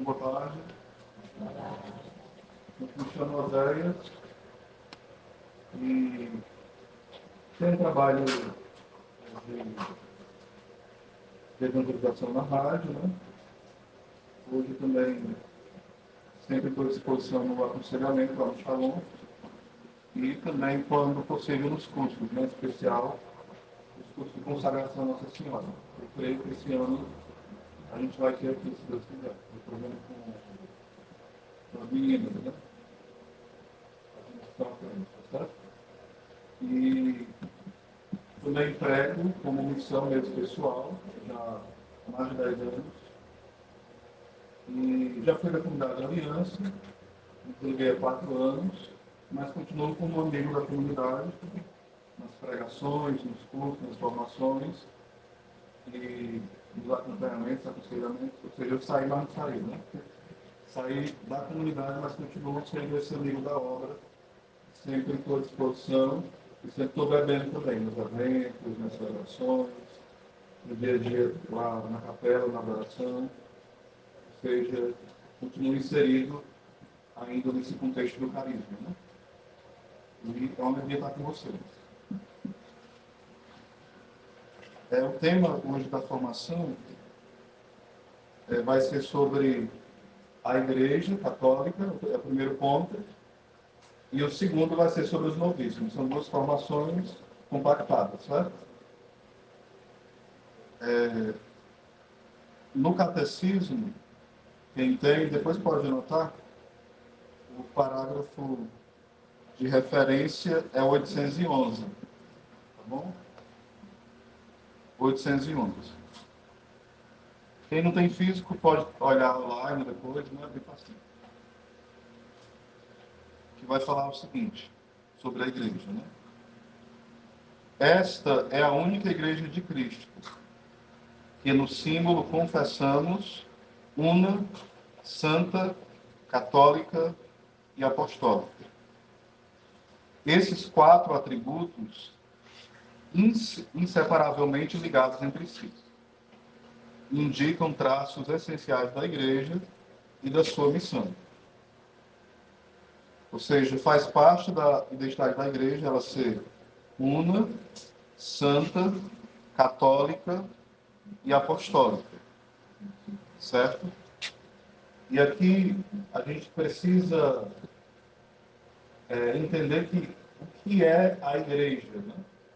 Boa tarde. Eu me chamo Oséias e tenho um trabalho de evangelização na rádio, né? Hoje também sempre estou à disposição no aconselhamento lá no Shalom e também quando possível nos cursos, né? Em especial os cursos de consagração à Nossa Senhora. Eu creio que esse ano a gente vai ter aqui, se Deus quiser, o programa com as meninas, né? Tá? E também prego como missão mesmo pessoal, já há mais de 10 anos. E já fui da comunidade Aliança, entreguei há 4 anos, mas continuo como amigo da comunidade, nas pregações, nos cursos, nas formações e nos acompanhamentos, aconselhamentos. Ou seja, eu saí, mas não saí, né? Saí da comunidade, mas continuo sendo esse amigo da obra, sempre estou à disposição e sempre estou bebendo também, nos eventos, nas celebrações, no dia a dia lá na capela, na adoração. Ou seja, continuo inserido ainda nesse contexto do carisma, né? E é uma alegria estar com vocês. O tema hoje da formação vai ser sobre a Igreja Católica, é o primeiro ponto, e o segundo vai ser sobre os novíssimos. São duas formações compactadas, certo? No catecismo, quem tem, depois pode anotar, o parágrafo de referência é 811, tá bom? 811. Quem não tem físico pode olhar online depois, não é bem fácil. Que vai falar o seguinte, sobre a igreja, né? Esta é a única igreja de Cristo, que no símbolo confessamos una, santa, católica e apostólica. Esses 4 atributos inseparavelmente ligados entre si indicam traços essenciais da igreja e da sua missão. Ou seja, faz parte da identidade da igreja ela ser una, santa, católica e apostólica. Certo? E aqui a gente precisa entender o que é a igreja, né?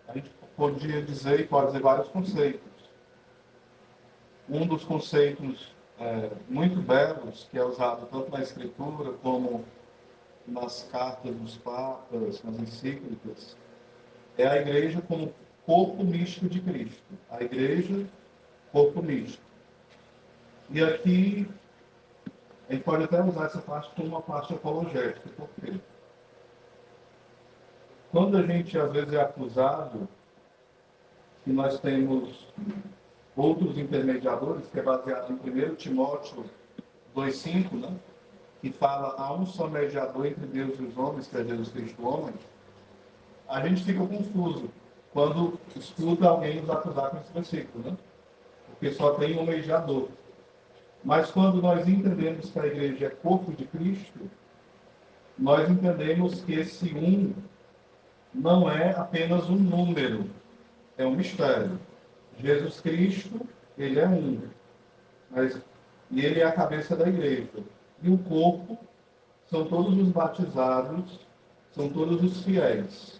A gente podia dizer e pode dizer vários conceitos. Um dos conceitos muito belos, que é usado tanto na Escritura como nas cartas dos papas, nas encíclicas, é a igreja como corpo místico de Cristo. A igreja, corpo místico. E aqui, a gente pode até usar essa parte como uma parte apologética. Por quê? Quando a gente, às vezes, é acusado que nós temos outros intermediadores, que é baseado em 1 Timóteo 2,5, né? Que fala há um só mediador entre Deus e os homens, que é Jesus Cristo homem, a gente fica confuso quando escuta alguém nos acusar com esse versículo, né? Porque só tem um mediador. Mas quando nós entendemos que a igreja é corpo de Cristo, nós entendemos que esse um não é apenas um número, é um mistério. Jesus Cristo, ele é um, e ele é a cabeça da igreja. E o corpo são todos os batizados, são todos os fiéis,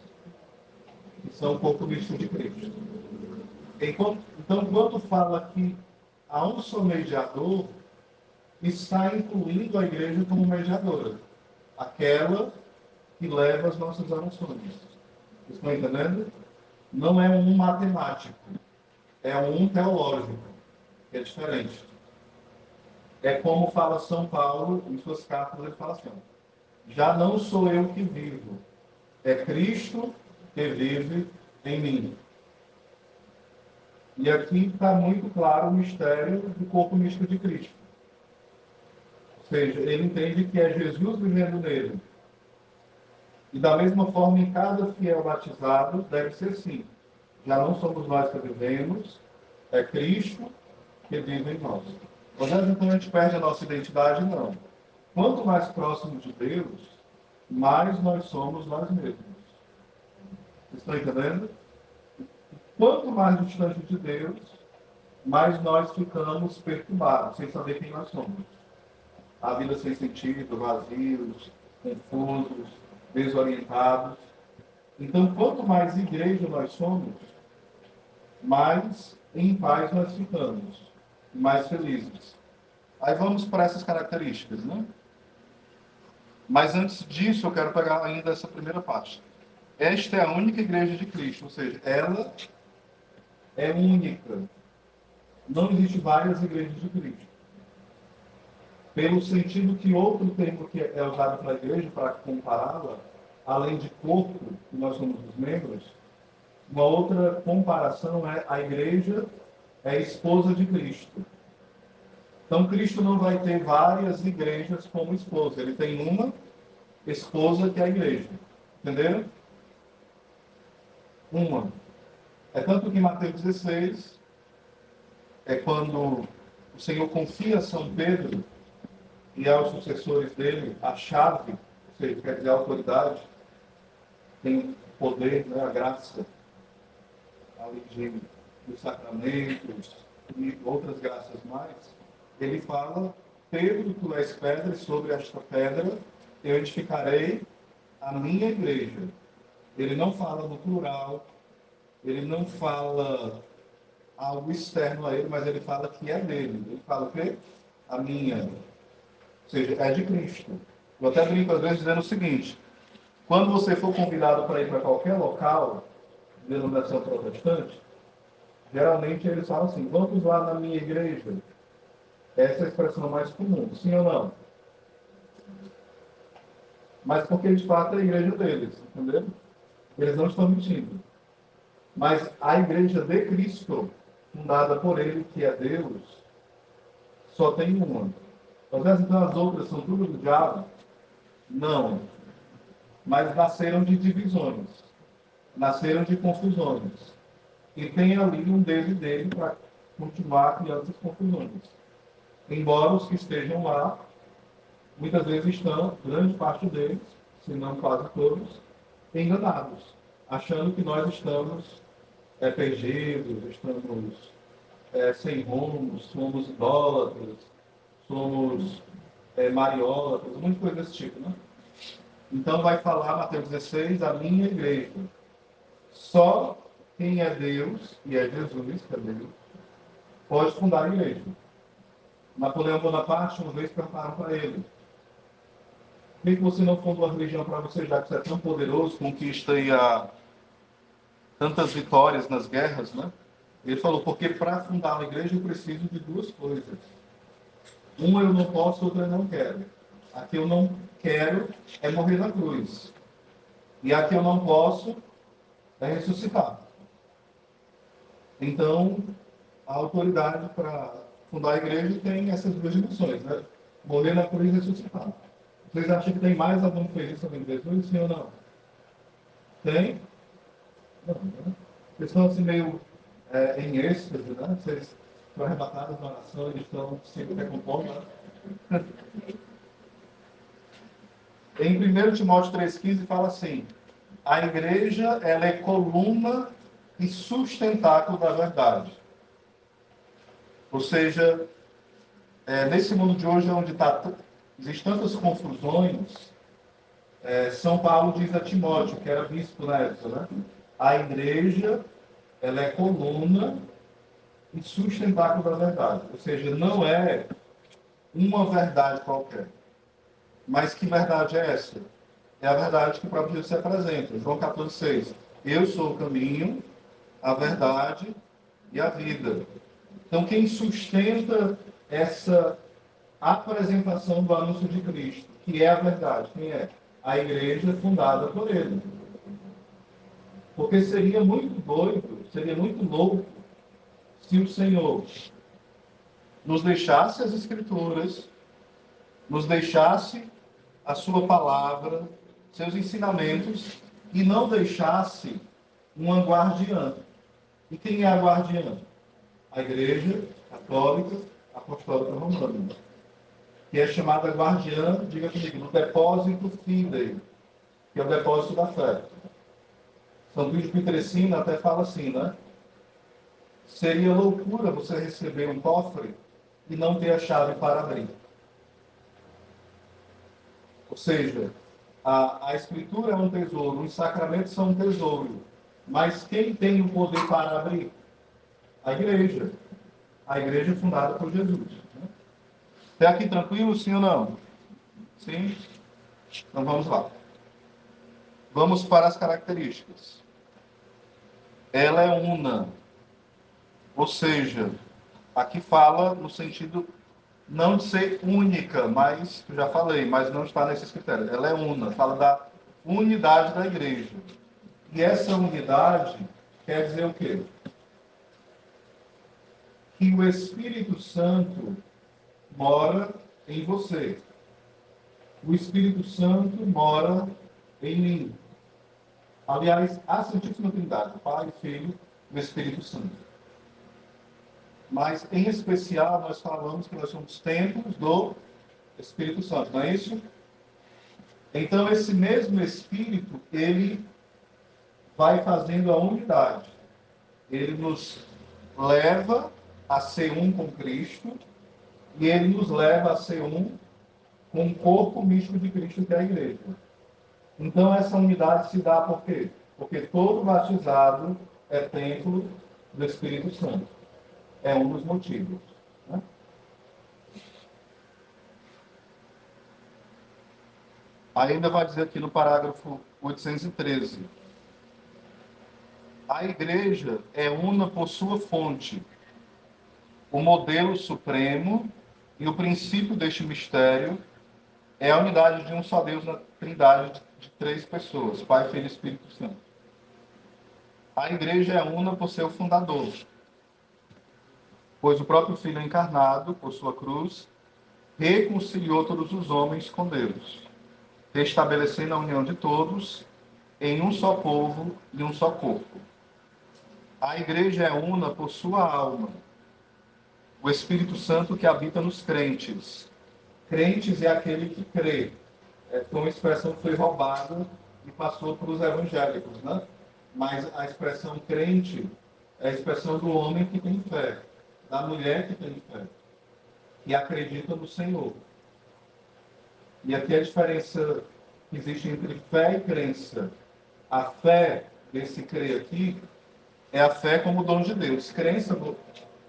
que são o corpo místico de Cristo. Então, quando fala que há um só mediador, está incluindo a igreja como mediadora, aquela que leva as nossas orações. Vocês estão entendendo? Não é um matemático, é um teológico, que é diferente. É como fala São Paulo em suas cartas, ele fala assim: já não sou eu que vivo, é Cristo que vive em mim. E aqui está muito claro o mistério do corpo místico de Cristo. Ou seja, ele entende que é Jesus vivendo nele. E da mesma forma, em cada fiel batizado, deve ser assim. Já não somos nós que vivemos, é Cristo que vive em nós. Às vezes, então, a gente perde a nossa identidade? Não. Quanto mais próximo de Deus, mais nós somos nós mesmos. Vocês estão entendendo? Quanto mais distante de Deus, mais nós ficamos perturbados, sem saber quem nós somos. A vida sem sentido, vazios, confusos, desorientados. Então, quanto mais igreja nós somos, mais em paz nós ficamos, mais felizes. Aí vamos para essas características, né? Mas antes disso, eu quero pegar ainda essa primeira parte. Esta é a única igreja de Cristo, ou seja, ela é única. Não existe várias igrejas de Cristo. Pelo sentido que outro termo que é usado para a igreja, para compará-la, além de corpo, que nós somos os membros, uma outra comparação é a igreja é a esposa de Cristo. Então, Cristo não vai ter várias igrejas como esposa. Ele tem uma esposa que é a igreja. Entenderam? Uma. É tanto que em Mateus 16, é quando o Senhor confia a São Pedro e aos sucessores dele a chave, ou seja, quer dizer, a autoridade, tem o poder, né, a graça, dos sacramentos e outras graças mais. Ele fala: Pedro, tu és pedra, e sobre esta pedra eu edificarei a minha igreja. Ele não fala no plural, ele não fala algo externo a ele, mas ele fala que é dele. Ele fala o quê? A minha. Ou seja, é de Cristo. Eu até brinco às vezes dizendo o seguinte: quando você for convidado para ir para qualquer local de denominação protestante, geralmente eles falam assim: vamos lá na minha igreja. Essa é a expressão mais comum, sim ou não? Mas porque de fato é a igreja deles, entendeu? Eles não estão mentindo. Mas a igreja de Cristo, fundada por ele, que é Deus, só tem uma. Às vezes, então, as outras são tudo do diabo? Não. Mas nasceram de divisões, nasceram de confusões. E tem ali um dedo dele para continuar criando essas confusões. Embora os que estejam lá, muitas vezes estão, grande parte deles, se não quase todos, enganados, achando que nós estamos perdidos, estamos sem rumo, somos idólatras, somos mariólatras, um monte de coisa desse tipo, né? Então vai falar, Mateus 16, a minha igreja. Só quem é Deus, e é Jesus, que é Deus, pode fundar a igreja. Napoleão Bonaparte, uma vez perguntaram para ele: por que você não fundou a religião para você, já que você é tão poderoso, conquista aí tantas vitórias nas guerras, né? Ele falou: porque para fundar uma igreja eu preciso de duas coisas. Uma eu não posso, outra eu não quero. A que eu não quero é morrer na cruz. E a que eu não posso é ressuscitar. Então, a autoridade para fundar a igreja tem essas duas dimensões, né? Morrer na cruz e ressuscitar. Vocês acham que tem mais algum que fez isso além de Jesus, sim ou não? Tem? Não, né? Eles estão assim meio em êxtase, né? Vocês estão arrebatados na oração e estão se recompondo, né? Em 1 Timóteo 3,15 fala assim: a igreja ela é coluna e sustentáculo da verdade. Ou seja, nesse mundo de hoje, onde existem tantas confusões, São Paulo diz a Timóteo, que era bispo na época, né? A igreja ela é coluna e sustentáculo da verdade. Ou seja, não é uma verdade qualquer. Mas que verdade é essa? É a verdade que o próprio Jesus se apresenta. João 14,6. Eu sou o caminho, a verdade e a vida. Então, quem sustenta essa apresentação do anúncio de Cristo, que é a verdade, quem é? A igreja fundada por ele. Porque seria muito doido, seria muito louco, se o Senhor nos deixasse as Escrituras, nos deixasse a sua palavra, seus ensinamentos, e não deixasse uma guardiã. E quem é a guardiã? A Igreja Católica, Apostólica Romana, que é chamada guardiã, diga comigo, do depósito fidei, que é o depósito da fé. São Pio de Pietrelcina até fala assim, né? Seria loucura você receber um cofre e não ter a chave para abrir. Ou seja, a Escritura é um tesouro, os sacramentos são um tesouro. Mas quem tem o poder para abrir? A igreja. A igreja é fundada por Jesus. Né? Até aqui tranquilo, sim ou não? Sim? Então vamos lá. Vamos para as características. Ela é una. Ou seja, aqui fala no sentido não de ser única, mas, eu já falei, mas não está nesses critérios. Ela é una, fala da unidade da igreja. E essa unidade quer dizer o quê? Que o Espírito Santo mora em você. O Espírito Santo mora em mim. Aliás, a Santíssima Trindade, Pai, Filho e Espírito Santo. Mas, em especial, nós falamos que nós somos templos do Espírito Santo, não é isso? Então, esse mesmo Espírito, ele vai fazendo a unidade. Ele nos leva a ser um com Cristo e ele nos leva a ser um com o corpo místico de Cristo, que é a igreja. Então, essa unidade se dá por quê? Porque todo batizado é templo do Espírito Santo. É um dos motivos. Né? Ainda vai dizer aqui no parágrafo 813. A igreja é una por sua fonte, o modelo supremo e o princípio deste mistério é a unidade de um só Deus na Trindade de três pessoas, Pai, Filho e Espírito Santo. A igreja é una por seu fundador, pois o próprio Filho encarnado, por sua cruz, reconciliou todos os homens com Deus, restabelecendo a união de todos em um só povo e um só corpo. A igreja é una por sua alma, o Espírito Santo que habita nos crentes. Crentes é aquele que crê. Foi uma expressão que foi roubada e passou para os evangélicos, né? Mas a expressão crente é a expressão do homem que tem fé, da mulher que tem fé, que acredita no Senhor. E aqui a diferença que existe entre fé e crença. A fé, desse crer aqui, é a fé como dom de Deus. Crença,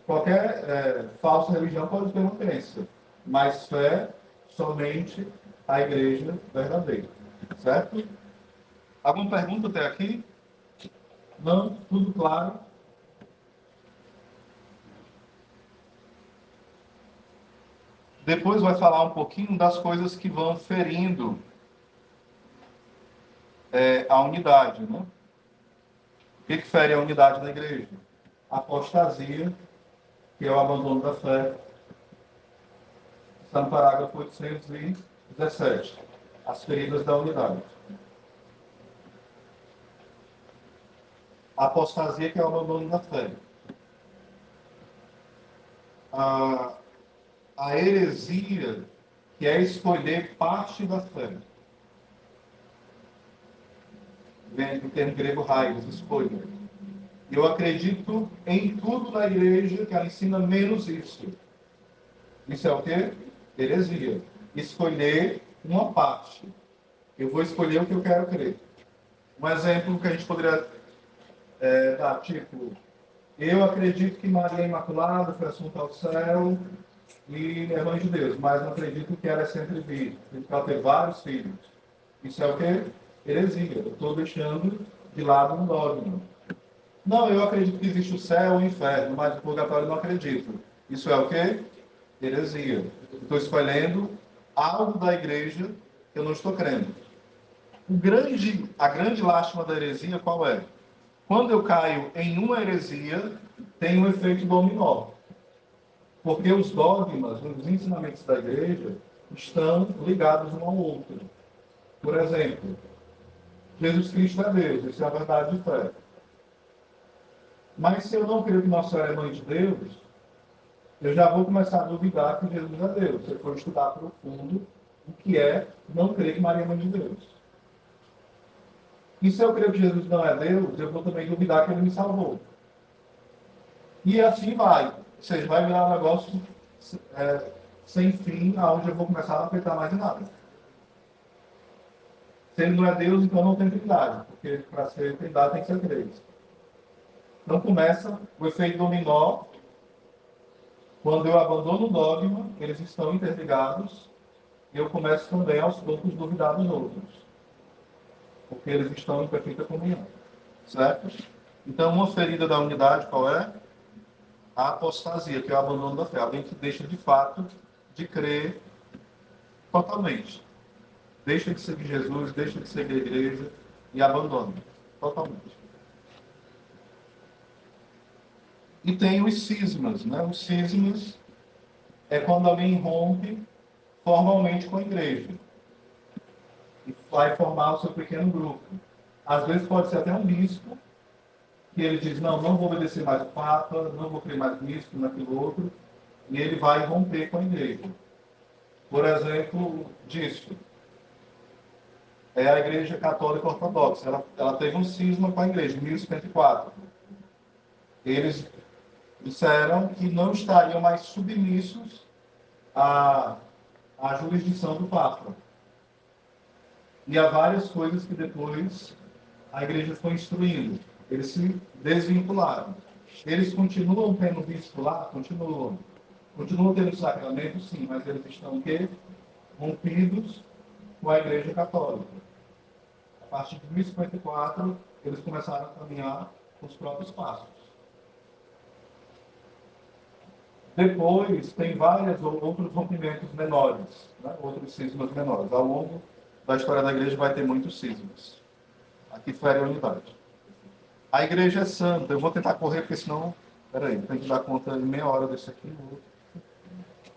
qualquer falsa religião pode ter uma crença, mas fé, somente a igreja verdadeira. Certo? Alguma pergunta até aqui? Não? Tudo claro? Depois vai falar um pouquinho das coisas que vão ferindo a unidade, né? O que fere a unidade da igreja? A apostasia, que é o abandono da fé. Está no parágrafo 817. As feridas da unidade. A apostasia, que é o abandono da fé. A heresia, que é escolher parte da fé. Vem do termo grego hagios, escolha. Eu acredito em tudo na igreja que ela ensina menos isso. Isso é o quê? Heresia. Escolher uma parte. Eu vou escolher o que eu quero crer. Um exemplo que a gente poderia dar, tipo, eu acredito que Maria Imaculada foi assunta ao céu e é mãe de Deus, mas não acredito que ela é sempre virgem, que ela teve vários filhos. Isso é o quê? Heresia. Eu estou deixando de lado um dogma. Não, eu acredito que existe o céu e o inferno, mas o purgatório eu não acredito. Isso é o quê? Heresia. Estou escolhendo algo da igreja que eu não estou crendo. A grande lástima da heresia qual é? Quando eu caio em uma heresia, tem um efeito dominó. Porque os dogmas, os ensinamentos da igreja, estão ligados um ao outro. Por exemplo, Jesus Cristo é Deus, isso é a verdade de fé. Mas se eu não creio que Nossa Senhora é mãe de Deus, eu já vou começar a duvidar que Jesus é Deus. Se eu for estudar profundo o que é não crer que Maria é mãe de Deus. E se eu crer que Jesus não é Deus, eu vou também duvidar que ele me salvou. E assim vai. Ou seja, vai virar um negócio sem fim, aonde eu vou começar a não acreditar mais em nada. Se ele não é Deus, então não tem trindade, porque para ser trindade tem que ser três. Então começa o efeito dominó. Quando eu abandono o dogma, eles estão interligados, e eu começo também aos poucos duvidar dos outros, porque eles estão em perfeita comunhão. Certo? Então, uma ferida da unidade qual é? A apostasia, que é o abandono da fé. Alguém que deixa de fato de crer totalmente. Deixa de seguir Jesus, deixa de seguir a igreja e abandona totalmente. E tem os cismas, né? Os cismas é quando alguém rompe formalmente com a igreja e vai formar o seu pequeno grupo. Às vezes pode ser até um bispo, que ele diz, não, não vou obedecer mais o Papa, não vou crer mais nisso, naquilo outro, e ele vai romper com a igreja. Por exemplo, disso, é a Igreja Católica Ortodoxa. Ela teve um cisma com a igreja, em 1054. Eles disseram que não estariam mais submissos à jurisdição do Papa. E há várias coisas que depois a igreja foi instruindo. Eles se desvincularam. Eles continuam tendo bispo lá? Continuam. Continuam tendo sacramento? Sim, mas eles estão o quê? Rompidos com a igreja católica. A partir de 1054, eles começaram a caminhar com os próprios passos. Depois, tem vários outros rompimentos menores, né? Outros cismas menores. Ao longo da história da igreja vai ter muitos cismas. Aqui fere a unidade. A igreja é santa. Eu vou tentar correr, porque senão... Peraí, tem que dar conta em meia hora desse aqui.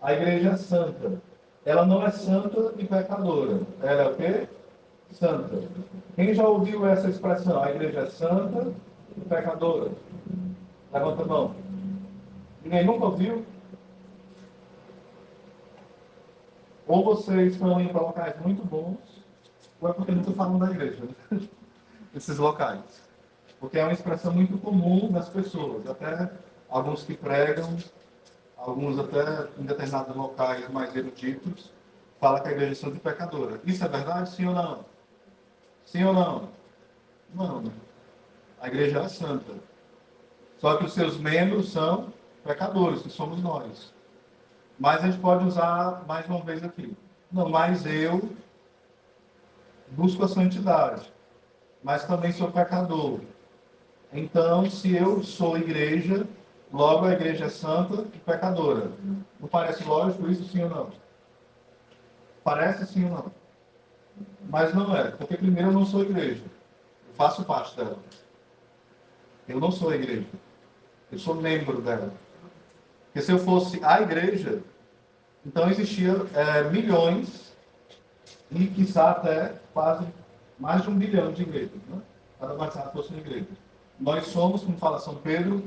A igreja é santa. Ela não é santa e pecadora. Ela é o quê? Santa. Quem já ouviu essa expressão? A igreja é santa e pecadora. Levanta a mão. Ninguém nunca ouviu? Ou vocês estão indo para locais muito bons, ou é porque não estou falando da igreja. Né? Esses locais. Porque é uma expressão muito comum das pessoas. Até alguns que pregam, alguns até em determinados locais mais eruditos, falam que a igreja é santa e pecadora. Isso é verdade? Sim ou não? Sim ou não? Não. A igreja é santa. Só que os seus membros são pecadores, que somos nós. Mas a gente pode usar mais uma vez aqui. Não, mas eu busco a santidade, mas também sou pecador. Então, se eu sou igreja, logo a igreja é santa e pecadora. Não parece lógico isso, sim ou não? Parece sim ou não? Mas não é, porque primeiro eu não sou igreja. Eu faço parte dela. Eu não sou a igreja. Eu sou membro dela. Porque se eu fosse a igreja, então existia milhões e, quiçá, até quase mais de 1 bilhão de igrejas. Né? Cada batizado fosse uma igreja. Nós somos, como fala São Pedro,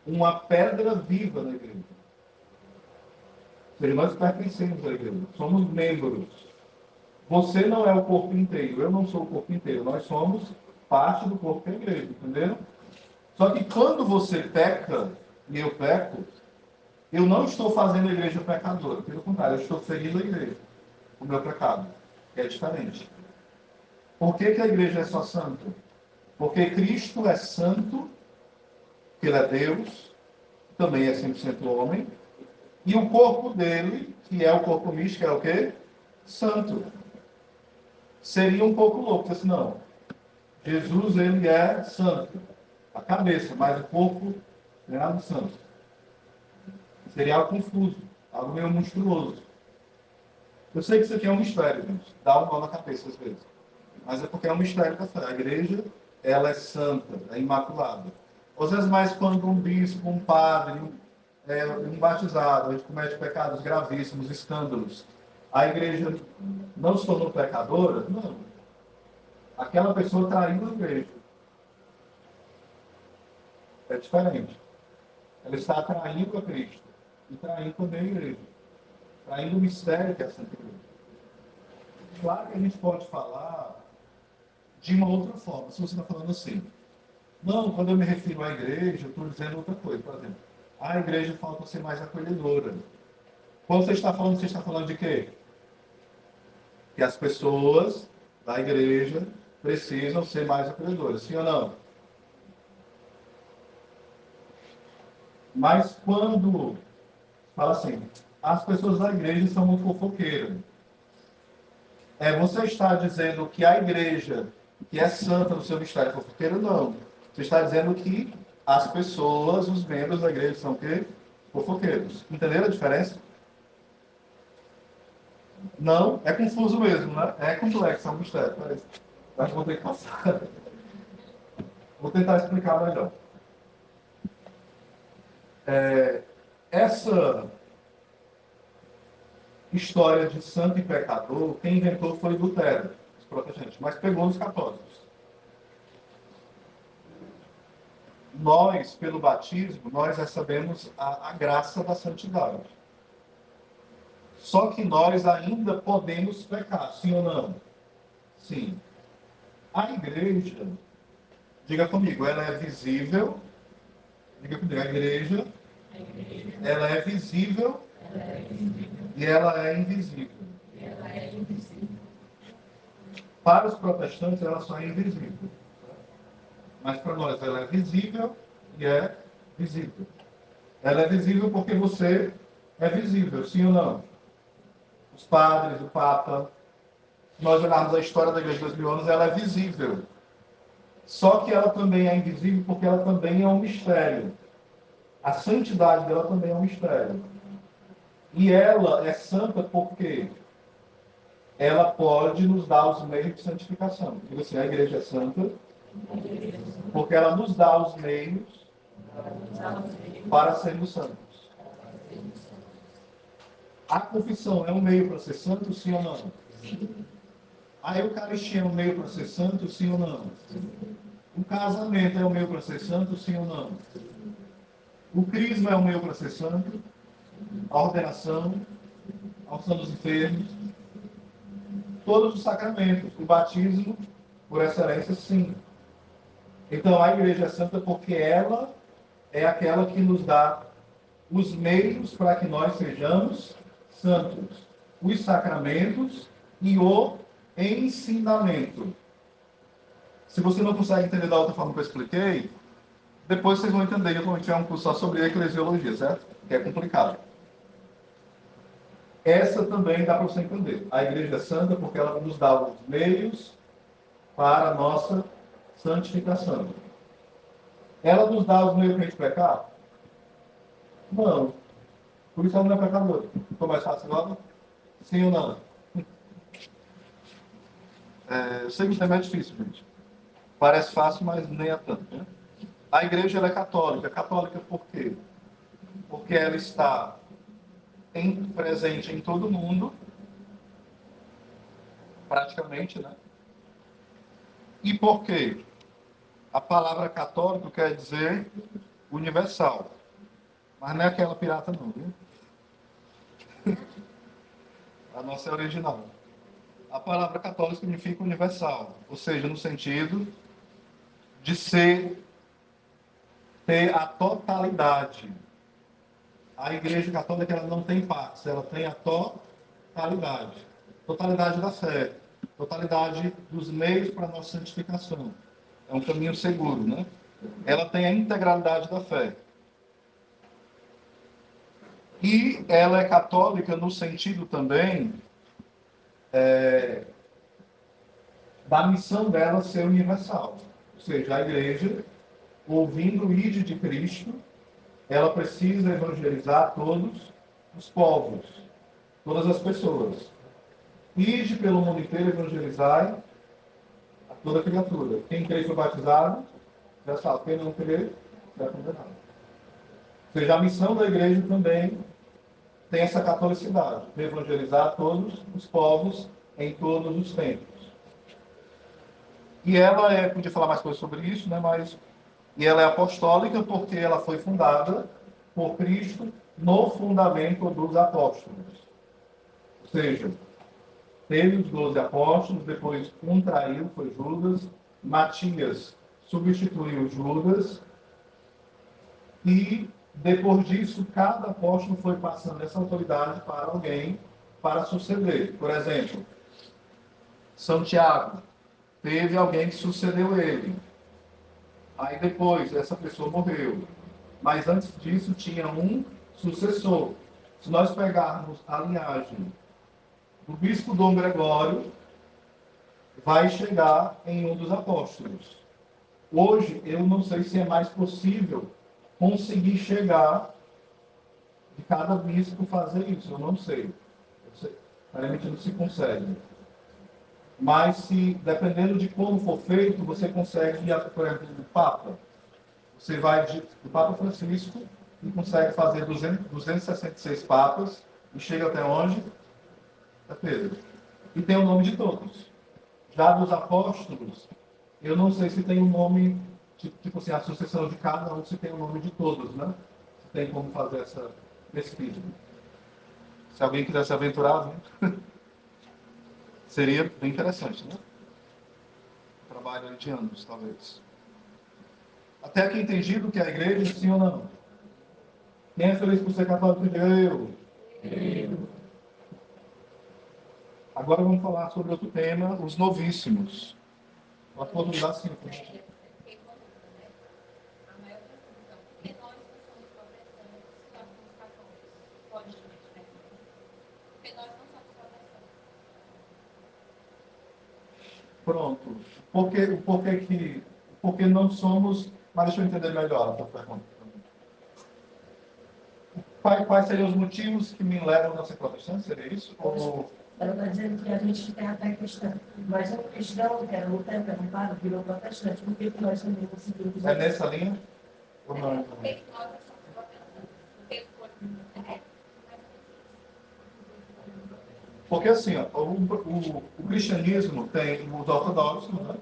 uma pedra viva da igreja. Ou seja, nós pertencemos à igreja. Somos membros. Você não é o corpo inteiro. Eu não sou o corpo inteiro. Nós somos parte do corpo da igreja. Entendeu? Só que quando você peca, e eu peco, eu não estou fazendo a igreja pecadora. Pelo contrário, eu estou ferindo a igreja. O meu pecado. Que é diferente. Por que a igreja é só santa? Porque Cristo é santo, que ele é Deus, também é 100% homem, e o corpo dele, que é o corpo místico, é o quê? Santo. Seria um pouco louco, assim, não. Jesus, ele é santo. A cabeça, mas o corpo não é nada santo. Seria algo confuso, algo meio monstruoso. Eu sei que isso aqui é um mistério, gente. Dá um nó na cabeça às vezes. Mas é porque é um mistério da fé. A igreja, ela é santa, é imaculada. Às vezes mais quando um bispo, um padre, um batizado, a gente comete pecados gravíssimos, escândalos. A igreja não se tornou pecadora? Não. Aquela pessoa está indo à igreja. É diferente. Ela está atraindo a Cristo. e traindo também a igreja, traindo o mistério que é a Santa Igreja. Claro que a gente pode falar de uma outra forma, se você está falando assim. Não, quando eu me refiro à igreja, eu estou dizendo outra coisa. Por exemplo, a igreja falta ser mais acolhedora. Quando você está falando de quê? Que as pessoas da igreja precisam ser mais acolhedoras, sim ou não? Mas quando fala assim, as pessoas da igreja são muito fofoqueiras. Você está dizendo que a igreja, que é santa no seu mistério, é fofoqueira? Não. Você está dizendo que as pessoas, os membros da igreja são o quê? Fofoqueiros. Entenderam a diferença? Não, é confuso mesmo, né? É complexo, é um mistério. Mas acho que vou ter que passar. Vou tentar explicar melhor. Essa história de santo e pecador, quem inventou foi Lutero, os protestantes, mas pegou nos católicos. Nós, pelo batismo, nós recebemos a graça da santidade. Só que nós ainda podemos pecar, sim ou não? Sim. A igreja, diga comigo, ela é visível. Diga comigo, a igreja, ela é visível e ela é invisível. Para os protestantes, ela só é invisível. Mas para nós, ela é visível e é visível. Ela é visível porque você é visível, sim ou não? Os padres, o Papa. Se nós olharmos a história da Igreja de 2000 anos, ela é visível. Só que ela também é invisível porque ela também é um mistério. A santidade dela também é um mistério. E ela é santa porque ela pode nos dar os meios de santificação. Digo assim, a igreja é santa porque ela nos dá os meios para sermos santos. A confissão é um meio para ser santo, sim ou não? A Eucaristia é um meio para ser santo, sim ou não? O casamento é um meio para ser santo, sim ou não? O crisma é um meio para ser santo. A ordenação, a unção dos enfermos, todos os sacramentos. O batismo, por excelência, sim. Então a igreja é santa porque ela é aquela que nos dá os meios para que nós sejamos santos. Os sacramentos e o ensinamento. Se você não consegue entender da outra forma que eu expliquei, depois vocês vão entender quando tiver um curso só sobre eclesiologia, certo? Que é complicado. Essa também dá para você entender. A igreja é santa porque ela nos dá os meios para a nossa santificação. Ela nos dá os meios para a gente pecar? Não. Por isso ela não é pecadora. Ficou mais fácil agora? Sim ou não? Eu sei que o tema é difícil, gente. Parece fácil, mas nem é tanto. Né? A igreja ela é católica. Católica por quê? Porque ela está presente em todo mundo, praticamente, né? E por quê? A palavra católico quer dizer universal. Mas não é aquela pirata não, viu? A nossa é original. A palavra católico significa universal, ou seja, no sentido de ter a totalidade. A Igreja Católica ela não tem partes, ela tem a totalidade. Totalidade da fé, totalidade dos meios para a nossa santificação. É um caminho seguro, né? Ela tem a integralidade da fé. E ela é católica no sentido também da missão dela ser universal. Ou seja, a igreja, ouvindo o ide de Cristo, ela precisa evangelizar todos os povos, todas as pessoas. Ide pelo mundo inteiro evangelizar a toda criatura. Quem crê e foi batizado, já sabe. Quem não crê, será condenado. Ou seja, a missão da igreja também tem essa catolicidade, de evangelizar todos os povos em todos os tempos. E ela podia falar mais coisas sobre isso, né? E ela é apostólica porque ela foi fundada por Cristo no fundamento dos apóstolos. Ou seja, teve os 12 apóstolos, depois um traiu, foi Judas, Matias substituiu Judas, e depois disso, cada apóstolo foi passando essa autoridade para alguém para suceder. Por exemplo, São Tiago, teve alguém que sucedeu ele. Aí depois, essa pessoa morreu. Mas antes disso, tinha um sucessor. Se nós pegarmos a linhagem do bispo Dom Gregório, vai chegar em um dos apóstolos. Hoje, eu não sei se é mais possível conseguir chegar de cada bispo fazer isso. Eu não sei. Realmente não se consegue. Mas, se, dependendo de como for feito, você consegue ir, por exemplo, do Papa. Você vai do Papa Francisco e consegue fazer 266 papas e chega até onde? Até Pedro. E tem o nome de todos. Já dos apóstolos, eu não sei se tem o nome, tipo assim, a sucessão de cada um, se tem o nome de todos, né? Se tem como fazer essa pesquisa. Se alguém quiser se aventurar, né? Seria bem interessante, né? Trabalho de anos, talvez. Até aqui entendido que a igreja, sim ou não? Quem é feliz por ser católico? Eu. Agora vamos falar sobre outro tema, os novíssimos. A oportunidade sim. Pronto. Porque não somos. Mas deixa eu entender melhor a tua pergunta. Quais seriam os motivos que me levam a ser protestante? Seria isso? Ou... Ela está dizendo que a gente tem até questão. Mas um cristão, que era lutero, que era um padre, virou protestante. Por que nós também conseguimos? É nessa linha? Ou não? Porque assim, ó, o cristianismo tem os ortodoxos, né?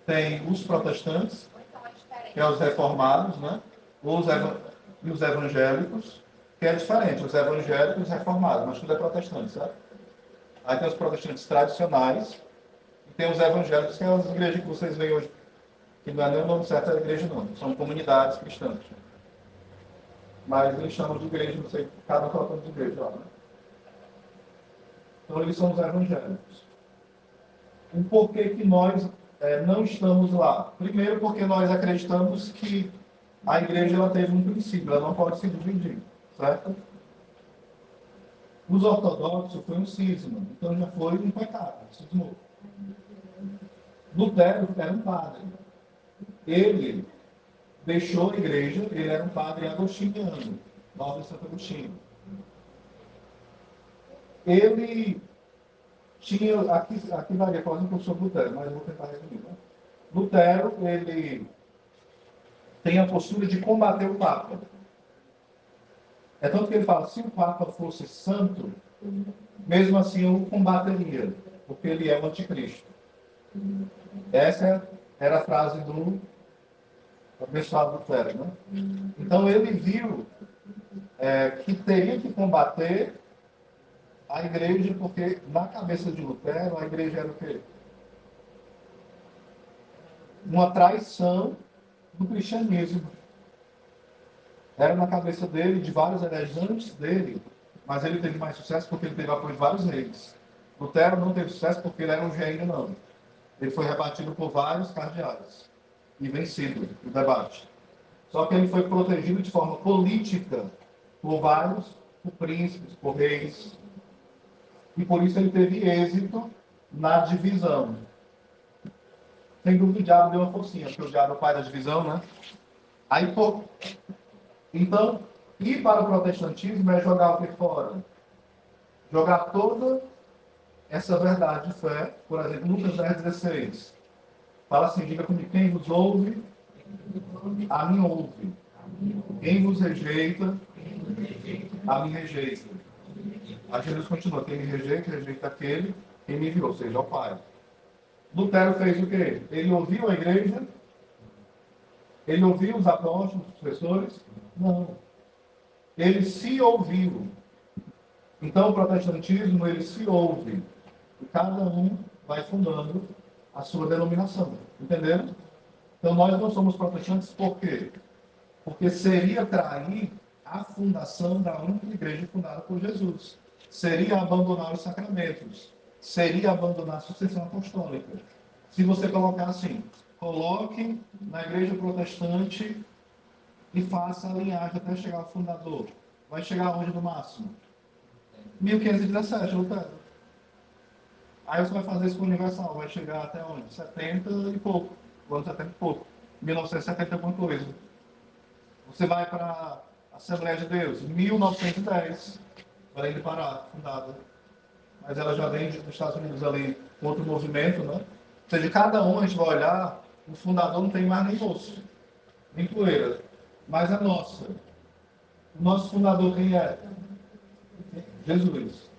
Tem os protestantes, que é os reformados, né? E os evangélicos, que é diferente, os evangélicos e os reformados, mas tudo é protestante, certo? Aí tem os protestantes tradicionais, e tem os evangélicos, que é as igrejas que vocês veem hoje, que não é nem o nome certo da igreja, não, são comunidades cristãs. Mas eles chamam de igreja, não sei, cada um coloca de igreja lá, né? Então eles são os evangélicos. O porquê que nós não estamos lá? Primeiro, porque nós acreditamos que a igreja ela teve um princípio, ela não pode se dividir, certo? Os ortodoxos foi um cisma, então já foi um pecado, cismou. Lutero era um padre. Ele deixou a igreja, ele era um padre agostiniano, Nova de Santo Agostinho. Ele tinha, aqui varia quase um pouco sobre Lutero, mas eu vou tentar resumir. Né? Lutero, ele tem a postura de combater o Papa. É tanto que ele fala, se o Papa fosse santo, mesmo assim eu o combateria, porque ele é o anticristo. Essa era a frase do abençoado Lutero. Né? Então ele viu que teria que combater a igreja, porque na cabeça de Lutero, a igreja era o quê? Uma traição do cristianismo. Era na cabeça dele, de vários hereges antes dele, mas ele teve mais sucesso porque ele teve apoio de vários reis. Lutero não teve sucesso porque ele era um gênio, não. Ele foi rebatido por vários cardeais e vencido no debate. Só que ele foi protegido de forma política por vários, por príncipes, por reis, e por isso ele teve êxito na divisão. Sem dúvida o diabo deu uma forcinha, porque o diabo é o pai da divisão, né? Aí, pô, então, ir para o protestantismo é jogar o que fora? Jogar toda essa verdade de fé, por exemplo, Lucas 10,16. Fala assim, diga comigo, quem vos ouve, a mim ouve. Quem vos rejeita, a mim rejeita. Aí Jesus continua, quem me rejeita, rejeita aquele, quem me enviou, ou seja, o Pai. Lutero fez o quê? Ele ouviu a igreja? Ele ouviu os apóstolos, os professores? Não. ele se ouviu. Então, o protestantismo, ele se ouve. E cada um vai fundando a sua denominação. Entenderam? Então, nós não somos protestantes por quê? Porque seria trair a fundação da única igreja fundada por Jesus. Seria abandonar os sacramentos. Seria abandonar a sucessão apostólica. Se você colocar assim, coloque na igreja protestante e faça a linhagem até chegar ao fundador. Vai chegar onde no máximo? 1517, Lutero. Aí você vai fazer isso com o Universal, vai chegar até onde? 70 e pouco. O ano 70 e pouco. 1970 e alguma coisa. Você vai para a Assembleia de Deus, 1910. Belém do Pará, fundada. Mas ela já vem dos Estados Unidos ali, com outro movimento, né? Ou seja, cada um a gente vai olhar, o fundador não tem mais nem rosto, nem poeira. Mas a nossa. O nosso fundador quem é? Jesus.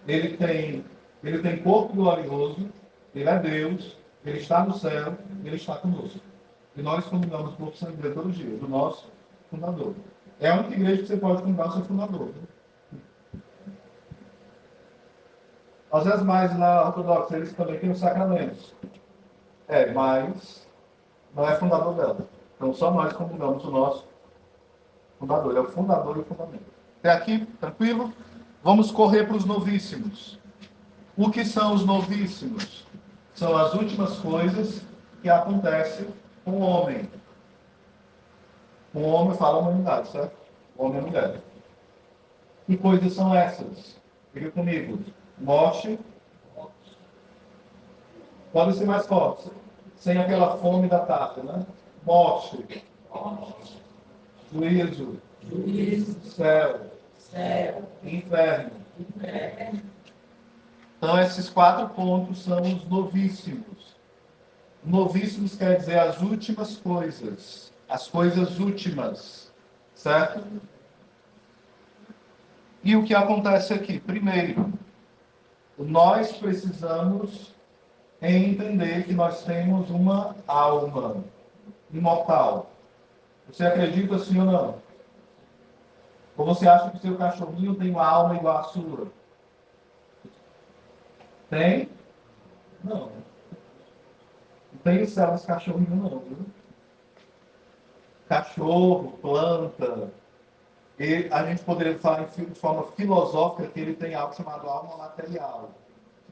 Ele tem corpo glorioso, ele é Deus, ele está no céu, ele está conosco. E nós fundamos o corpo sangue dele todo dia, do nosso fundador. É a única igreja que você pode fundar o seu fundador. Às vezes mais na ortodoxa, eles também têm os sacramentos. Mas não é fundador dela. Então só nós fundamos o nosso fundador. Ele é o fundador e o fundamento. Até aqui, tranquilo? Vamos correr para os novíssimos. O que são os novíssimos? São as últimas coisas que acontecem com o homem. Com o homem fala a humanidade, certo? Homem e mulher. Que coisas são essas? Fica comigo. Morte. Pode ser mais forte. Sem aquela fome da tarde, né? Morte. Juízo. Céu. Inferno. Então, esses 4 pontos são os novíssimos. Novíssimos quer dizer as últimas coisas. As coisas últimas. Certo? E o que acontece aqui? Primeiro, nós precisamos entender que nós temos uma alma imortal. Você acredita sim ou não? Ou você acha que o seu cachorrinho tem uma alma igual à sua? Tem? Não. Não tem células cachorrinho não, viu? Cachorro, planta. E a gente poderia falar de forma filosófica que ele tem algo chamado alma material.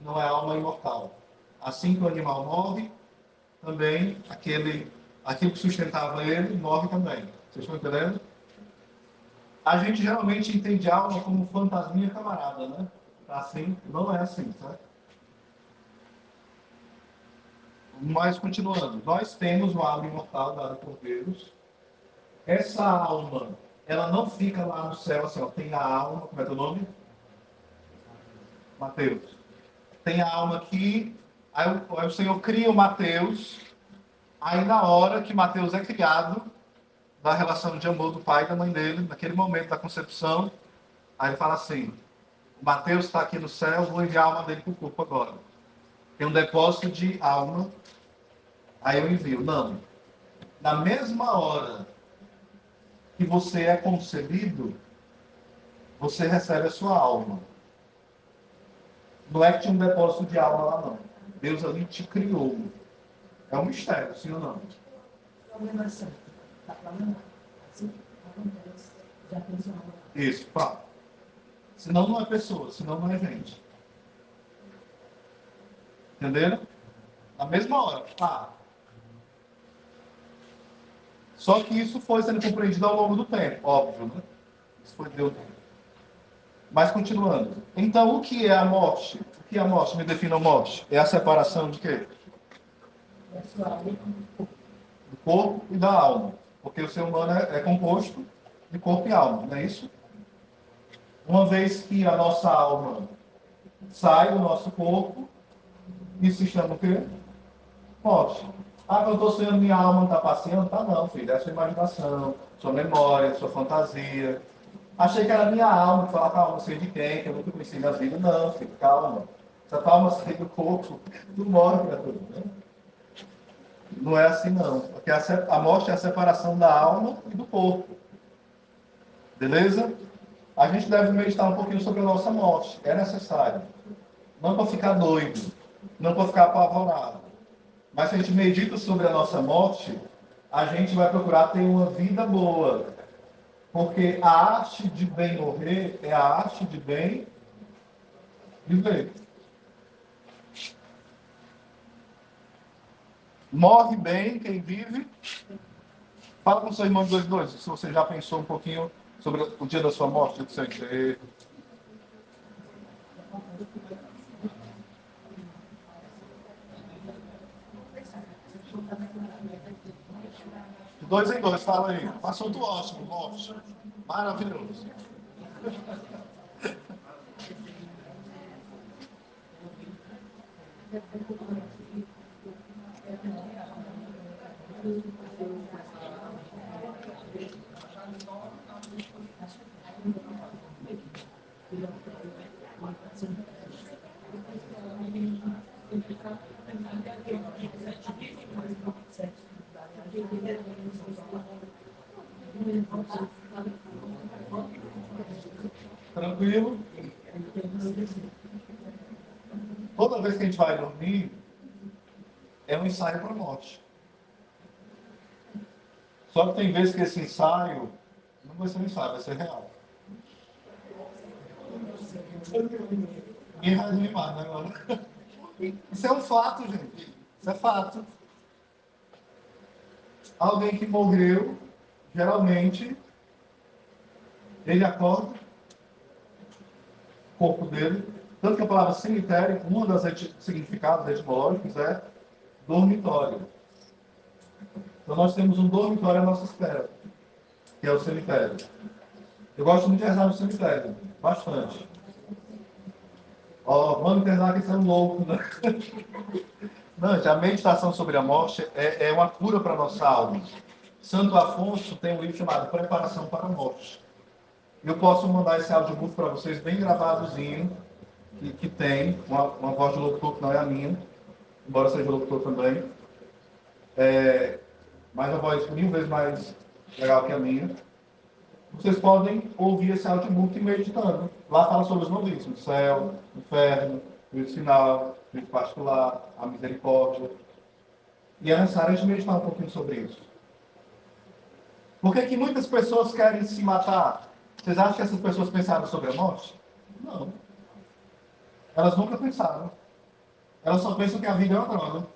Não é alma imortal. Assim que o animal morre, também aquilo que sustentava ele morre também. Vocês estão entendendo? A gente geralmente entende alma como fantasminha camarada, né? Assim, não é assim, tá? Mas continuando, nós temos uma alma imortal dada por Deus. Essa alma, ela não fica lá no céu assim, ó, tem a alma, como é teu nome? Mateus. Tem a alma aqui, aí o Senhor cria o Mateus, aí na hora que Mateus é criado, da relação de amor do pai e da mãe dele, naquele momento da concepção, aí ele fala assim, Mateus está aqui no céu, vou enviar a alma dele para o corpo agora. Tem um depósito de alma, aí eu envio. Não. Na mesma hora que você é concebido, você recebe a sua alma. Não é que tinha um depósito de alma lá, não. Deus ali te criou. É um mistério, sim ou não? Isso, pá. Senão não é pessoa, senão não é gente. Entenderam? Na mesma hora. Pá. Só que isso foi sendo compreendido ao longo do tempo, óbvio, né? Isso foi Deus. Mas continuando. Então, o que é a morte? O que é a morte? Me defina a morte. É a separação de quê? Do corpo e da alma. Porque o ser humano é composto de corpo e alma, não é isso? Uma vez que a nossa alma sai do nosso corpo, isso se chama o quê? Morte. Ah, eu estou sonhando, minha alma não está passeando? Tá não, filho. É a sua imaginação, sua memória, sua fantasia. Achei que era minha alma, que falava, calma, sei de quem, que eu nunca conheci na vida. Não, filho, calma. Se a tua alma sai do corpo, tu morre, criatura. Né? Não é assim, não. Porque a morte é a separação da alma e do corpo. Beleza? A gente deve meditar um pouquinho sobre a nossa morte. É necessário. Não para ficar doido, não para ficar apavorado. Mas se a gente medita sobre a nossa morte, a gente vai procurar ter uma vida boa. Porque a arte de bem morrer é a arte de bem viver. Morre bem quem vive. Fala com seu irmão de 2 se você já pensou um pouquinho sobre o dia da sua morte, do seu enterro. De 2 em 2, fala aí. Assunto ótimo, morte. Maravilhoso. Tranquilo? Toda vez que a gente vai dormir, é um ensaio para a morte. Só que tem vezes que esse ensaio não vai ser um ensaio, vai ser real. Ninguém vai animar, né, agora? Isso é um fato, gente. Isso é fato. Alguém que morreu, geralmente, ele acorda, o corpo dele. Tanto que a palavra cemitério, um dos significados etimológicos é dormitório. Então nós temos um dormitório à nossa espera, que é o cemitério. Eu gosto muito de rezar no cemitério, bastante. Ó, vamos internar que são loucos, né? Não, a meditação sobre a morte é uma cura para a nossa alma. Santo Afonso tem um livro chamado Preparação para a Morte. Eu posso mandar esse audiobook para vocês bem gravadozinho, que tem uma voz de locutor que não é a minha, embora seja locutor também. Mas uma voz 1000 vezes mais legal que a minha. Vocês podem ouvir esse audiobook meditando. Lá fala sobre os novícios, céu, inferno, juízo final, juízo particular, a misericórdia. E é necessário a gente meditar um pouquinho sobre isso. Por que muitas pessoas querem se matar? Vocês acham que essas pessoas pensaram sobre a morte? Não. Elas nunca pensaram. Elas só pensam que a vida é uma droga.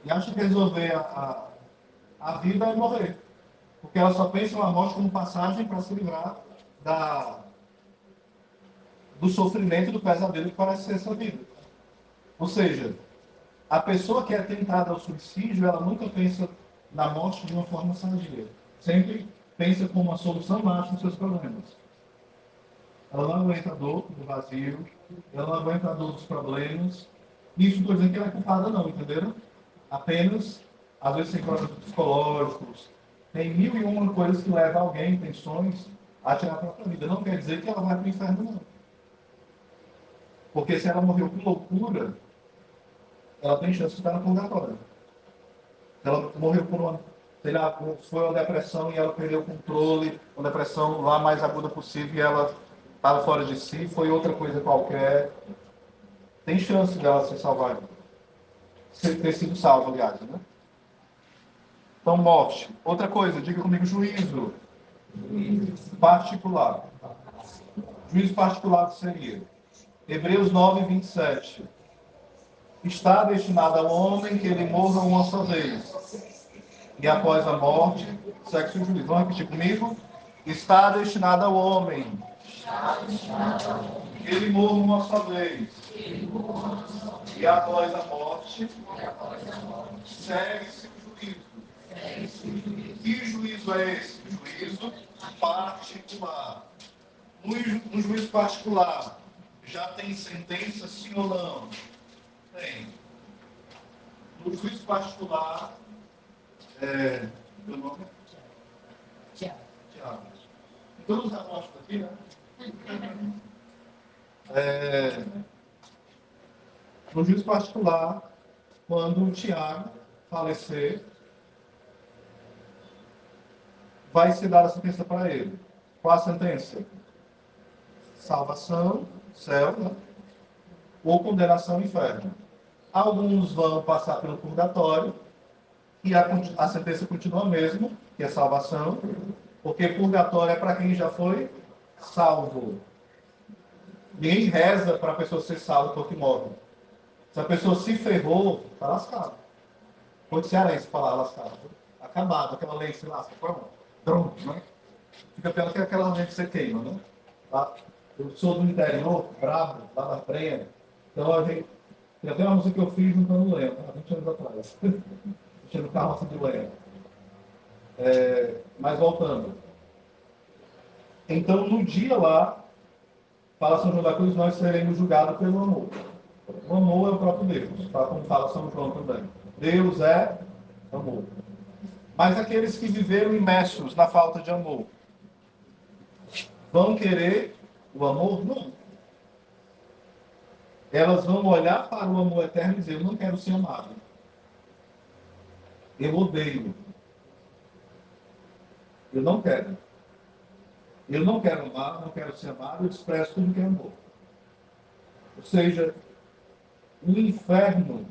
E acham que resolver a vida é morrer. Porque elas só pensam a morte como passagem para se livrar do sofrimento, do pesadelo que parece ser essa vida. Ou seja, a pessoa que é tentada ao suicídio, ela nunca pensa na morte de uma forma sadia. Sempre pensa como uma solução mágica dos seus problemas. Ela não aguenta a dor do vazio, ela não aguenta a dor dos problemas. Isso não estou dizendo que ela é culpada não, entenderam? Apenas, às vezes tem problemas psicológicos, tem 1001 coisas que levam alguém, intenções, a tirar a própria vida. Não quer dizer que ela vai para o inferno, não. Porque se ela morreu por loucura, ela tem chance de estar no purgatório. Se ela morreu por uma, sei lá, foi uma depressão e ela perdeu o controle, uma depressão lá mais aguda possível e ela estava fora de si, foi outra coisa qualquer, tem chance dela se salvar, ter sido salva, aliás, né? Então, morte. Outra coisa, diga comigo, juízo particular. Juízo particular seria Hebreus 9, 27. Está destinado ao homem que ele morra uma só vez. E após a morte, sexo e juízo. Vamos repetir comigo? Está destinado ao homem que ele morra uma só vez. E após a morte, segue-se o juízo. Que juízo é esse? Juízo particular. No juízo particular, já tem sentença, sim ou não? Tem. No juízo particular, meu nome é Tiago. Todos os apóstolos aqui, né? No juízo particular, quando o Tiago falecer, vai ser dada a sentença para ele. Qual a sentença? Salvação, céu, né? Ou condenação, inferno. Alguns vão passar pelo purgatório e a sentença continua a mesma, que é salvação, porque purgatório é para quem já foi salvo. Ninguém reza para a pessoa ser salva porque morre. Se a pessoa se ferrou, está lascado. Pode cearense falar lascado. Acabado, aquela lei se lasca. Pronto, né? Fica pior que aquela lei que você queima, né? Tá? Eu sou do interior, bravo, lá da Praia. Então a gente. Tem até uma música que eu fiz juntando lenha, há 20 anos atrás. Mexendo carroça de lenha. Mas voltando. Então, no dia lá, fala São João da Cruz, nós seremos julgados pelo amor. O amor é o próprio Deus, tá? Como fala São João também. Deus é amor. Mas aqueles que viveram imersos na falta de amor, vão querer o amor? Não. Elas vão olhar para o amor eterno e dizer, eu não quero ser amado. Eu odeio. Eu não quero. Eu não quero amar, não quero ser amado, eu desprezo tudo que é amor. Ou seja, o inferno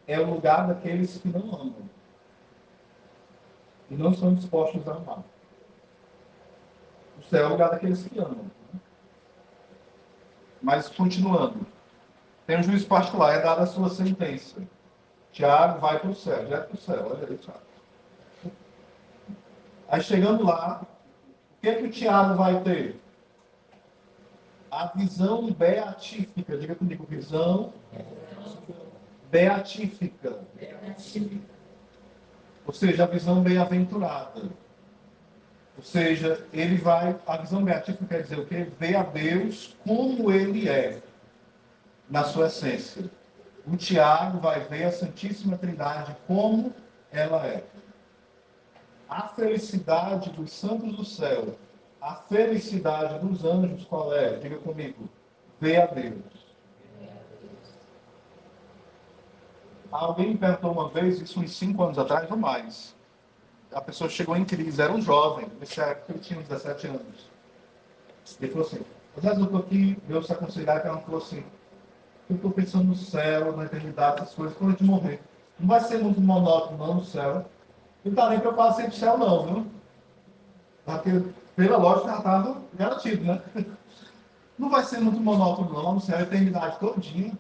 é o lugar daqueles que não amam. E não estão dispostos a amar. O céu é o lugar daqueles que amam. Mas, continuando. Tem um juiz particular, é dada a sua sentença. Tiago vai para o céu, direto para o céu. Olha aí, Tiago. Aí, chegando lá, o que é que o Tiago vai ter? A visão beatífica. Diga comigo, visão beatífica. Ou seja, a visão bem-aventurada. Ou seja, ele vai... A visão beatífica quer dizer o quê? Ver a Deus como Ele é, na sua essência. O Tiago vai ver a Santíssima Trindade como ela é. A felicidade dos santos do céu, a felicidade dos anjos, qual é? Diga comigo. Ver a Deus. Alguém me perguntou uma vez, isso uns 5 anos atrás ou mais. A pessoa chegou em crise, era um jovem, nessa época ele tinha uns 17 anos. Ele falou assim, às vezes eu estou aqui, Deus se aconselhar, e ela falou assim, eu estou pensando no céu, na eternidade, essas coisas, quando a gente morrer. Não vai ser muito monótono não no céu. Não está nem preocupado sempre no céu não, viu? Porque, pela lógica, já estava garantido, né? Não vai ser muito monótono não, no céu, a eternidade todinha.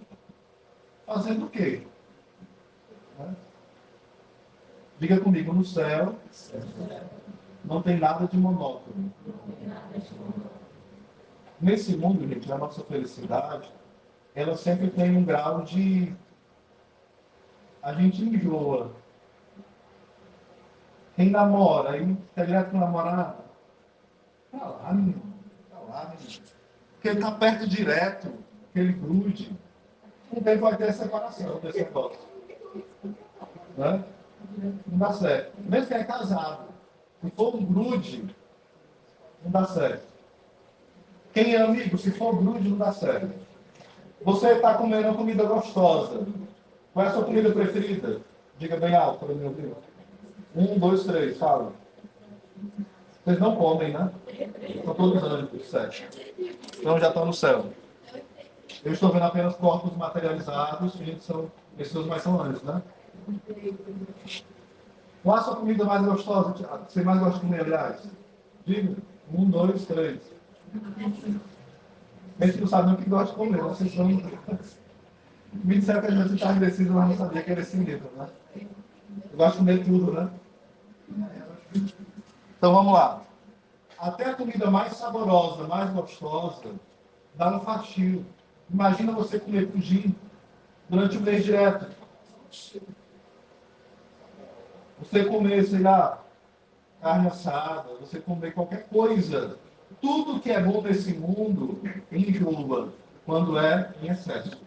Fazendo o quê? Né? Diga comigo, no céu não tem nada de monótono. Nesse mundo, gente, a nossa felicidade, ela sempre tem um grau de... A gente enjoa. Quem namora, aí fica direto com o namorado. Tá lá, menino. Tá lá, menino. Porque ele tá perto direto, aquele grude. Não tem, vai ter separação desse negócio. Né? Não dá certo. Mesmo que é casado, se for um grude, não dá certo. Quem é amigo, se for grude, não dá certo. Você está comendo uma comida gostosa. Qual é a sua comida preferida? Diga bem alto para o meu ouvir. 1, 2, 3, fala. Vocês não comem, né? São todos anjos, 7. Então já estão no céu. Eu estou vendo apenas corpos materializados, que são pessoas, mas são anjos, né? Qual a sua comida mais gostosa, Thiago? Você mais gosta de comer, aliás? Diga. 1, 2, 3. A gente não sabe nem o que gosta de comer, vocês são... Me disseram que a gente está indeciso, mas não sabia que era esse nível, né? Eu gosto de comer tudo, né? Então vamos lá. Até a comida mais saborosa, mais gostosa, dá um fastio. Imagina você comer pudim durante o mês direto. Você comer, sei lá, carne assada, você comer qualquer coisa. Tudo que é bom nesse mundo enjoa quando é em excesso.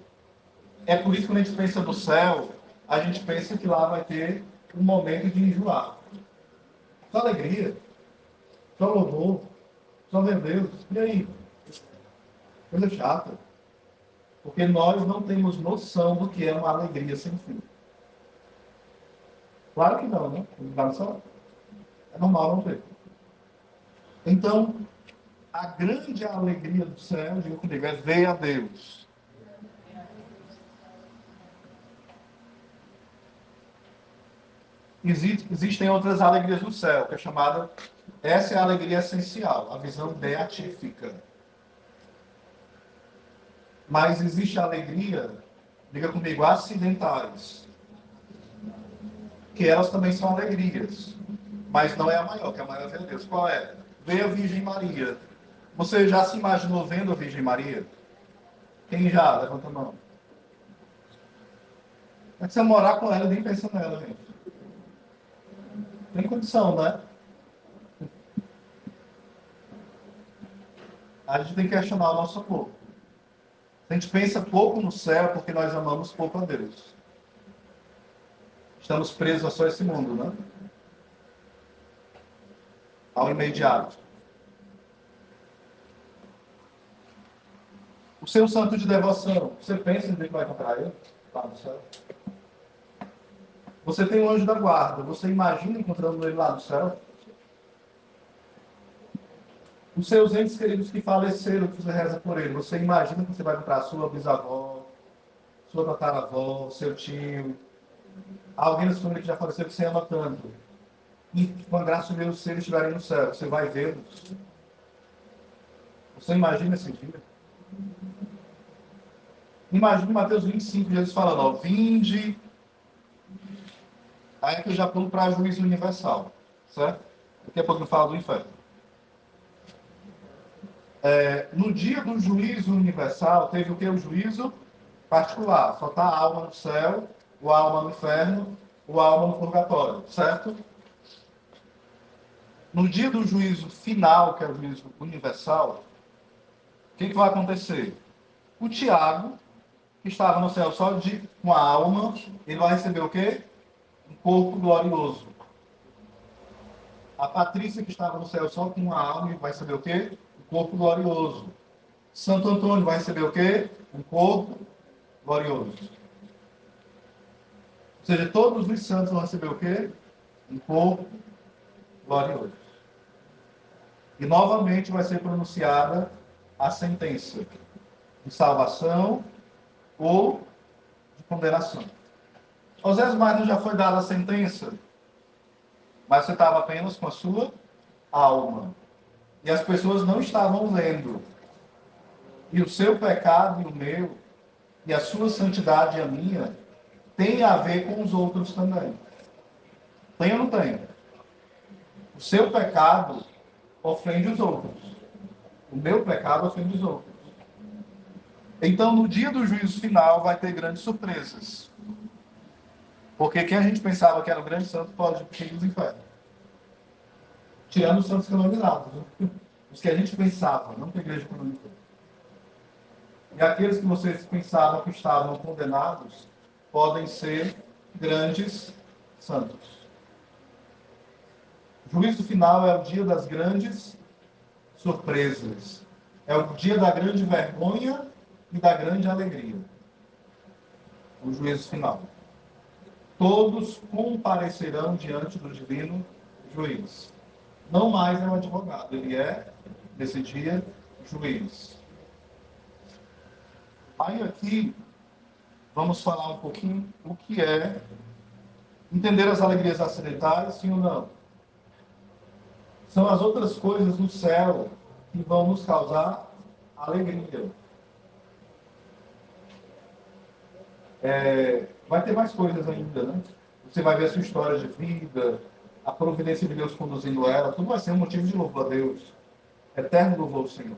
É por isso que quando a gente pensa no céu, a gente pensa que lá vai ter um momento de enjoar. Só alegria, só louvor, só meu Deus. E aí? Coisa chata. Porque nós não temos noção do que é uma alegria sem fim. Claro que não, né? Não só. É normal não ter. Então, A grande alegria do céu, diga comigo, é ver a Deus. Existem outras alegrias no céu, que é chamada... Essa é a alegria essencial, a visão beatífica. Mas existe a alegria, diga comigo, acidentais. Que elas também são alegrias. Mas não é a maior, que a maior é ver a Deus. Qual é? Ver a Virgem Maria. Você já se imaginou vendo a Virgem Maria? Quem já? Levanta a mão. É que você morar com ela e nem pensa nela, gente. Tem condição, né? A gente tem que questionar o nosso corpo. A gente pensa pouco no céu porque nós amamos pouco a Deus. Estamos presos a só esse mundo, né? Ao imediato. O seu santo de devoção, você pensa em que vai encontrar ele lá no céu? Você tem um anjo da guarda, você imagina encontrando ele lá no céu? Os seus entes queridos que faleceram, que você reza por ele, você imagina que você vai encontrar a sua bisavó, sua tataravó, seu tio, alguém da sua família que já faleceu que você ama tanto. E com a graça de Deus, se eles estiverem no céu, você vai vê-los. Você imagina esse dia? Imagina Mateus 25, Jesus falando, ó, vinde. Aí que eu já pulo para juízo universal, certo? Daqui a pouco eu falo do inferno. No dia do juízo universal, teve o que? O juízo particular. Só está a alma no céu, o alma no inferno, o alma no purgatório, certo? No dia do juízo final, que é o juízo universal, o que vai acontecer? O Tiago, que estava no céu só com a alma, ele vai receber o quê? Um corpo glorioso. A Patrícia, que estava no céu só com a alma, vai receber o quê? Um corpo glorioso. Santo Antônio vai receber o quê? Um corpo glorioso. Ou seja, todos os santos vão receber o quê? Um corpo glorioso. E novamente vai ser pronunciada a sentença de salvação ou de condenação. Osés Martins já foi dada a sentença, mas você estava apenas com a sua alma. E as pessoas não estavam lendo. E o seu pecado e o meu, e a sua santidade e a minha, tem a ver com os outros também. Tem ou não tem? O seu pecado ofende os outros. O meu pecado ofende os outros. Então, no dia do juízo final, vai ter grandes surpresas. Porque quem a gente pensava que era o grande santo pode ir para os infernos. Tirando os santos canonizados. Né? Os que a gente pensava, não que a igreja canonizou. E aqueles que vocês pensavam que estavam condenados podem ser grandes santos. O juízo final é o dia das grandes surpresas. É o dia da grande vergonha e da grande alegria. O juízo final. Todos comparecerão diante do divino juiz. Não mais é um advogado, ele é, nesse dia, juiz. Aí aqui, vamos falar um pouquinho o que é entender as alegrias acidentais, sim ou não? São as outras coisas do céu que vão nos causar alegria. Vai ter mais coisas ainda, né? Você vai ver a sua história de vida, a providência de Deus conduzindo ela, tudo vai ser um motivo de louvor a Deus. Eterno louvor ao Senhor.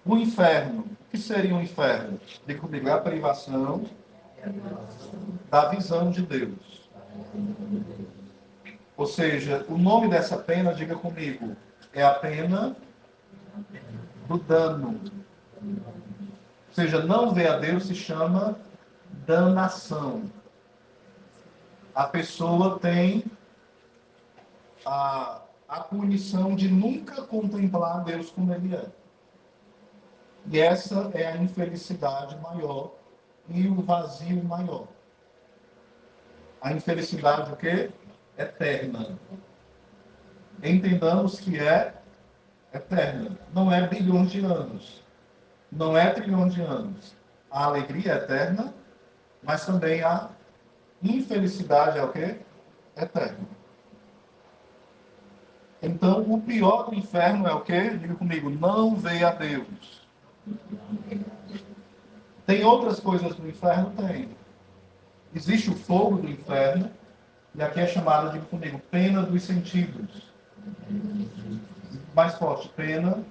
O inferno. O que seria um inferno? Diga comigo, é a privação da visão de Deus. Ou seja, o nome dessa pena, diga comigo, é a pena do dano. Ou seja, não ver a Deus se chama danação. A pessoa tem a punição de nunca contemplar Deus como Ele é. E essa é a infelicidade maior e o vazio maior. A infelicidade o quê? Eterna. Entendamos que é eterna. Não é bilhões de anos. Não é trilhões de anos. A alegria é eterna, mas também a infelicidade é o quê? Eterna. Então, o pior do inferno é o quê? Diga comigo, não ver a Deus. Tem outras coisas no inferno? Tem. Existe o fogo do inferno, e aqui é chamada, diga comigo, pena dos sentidos. Mais forte, pena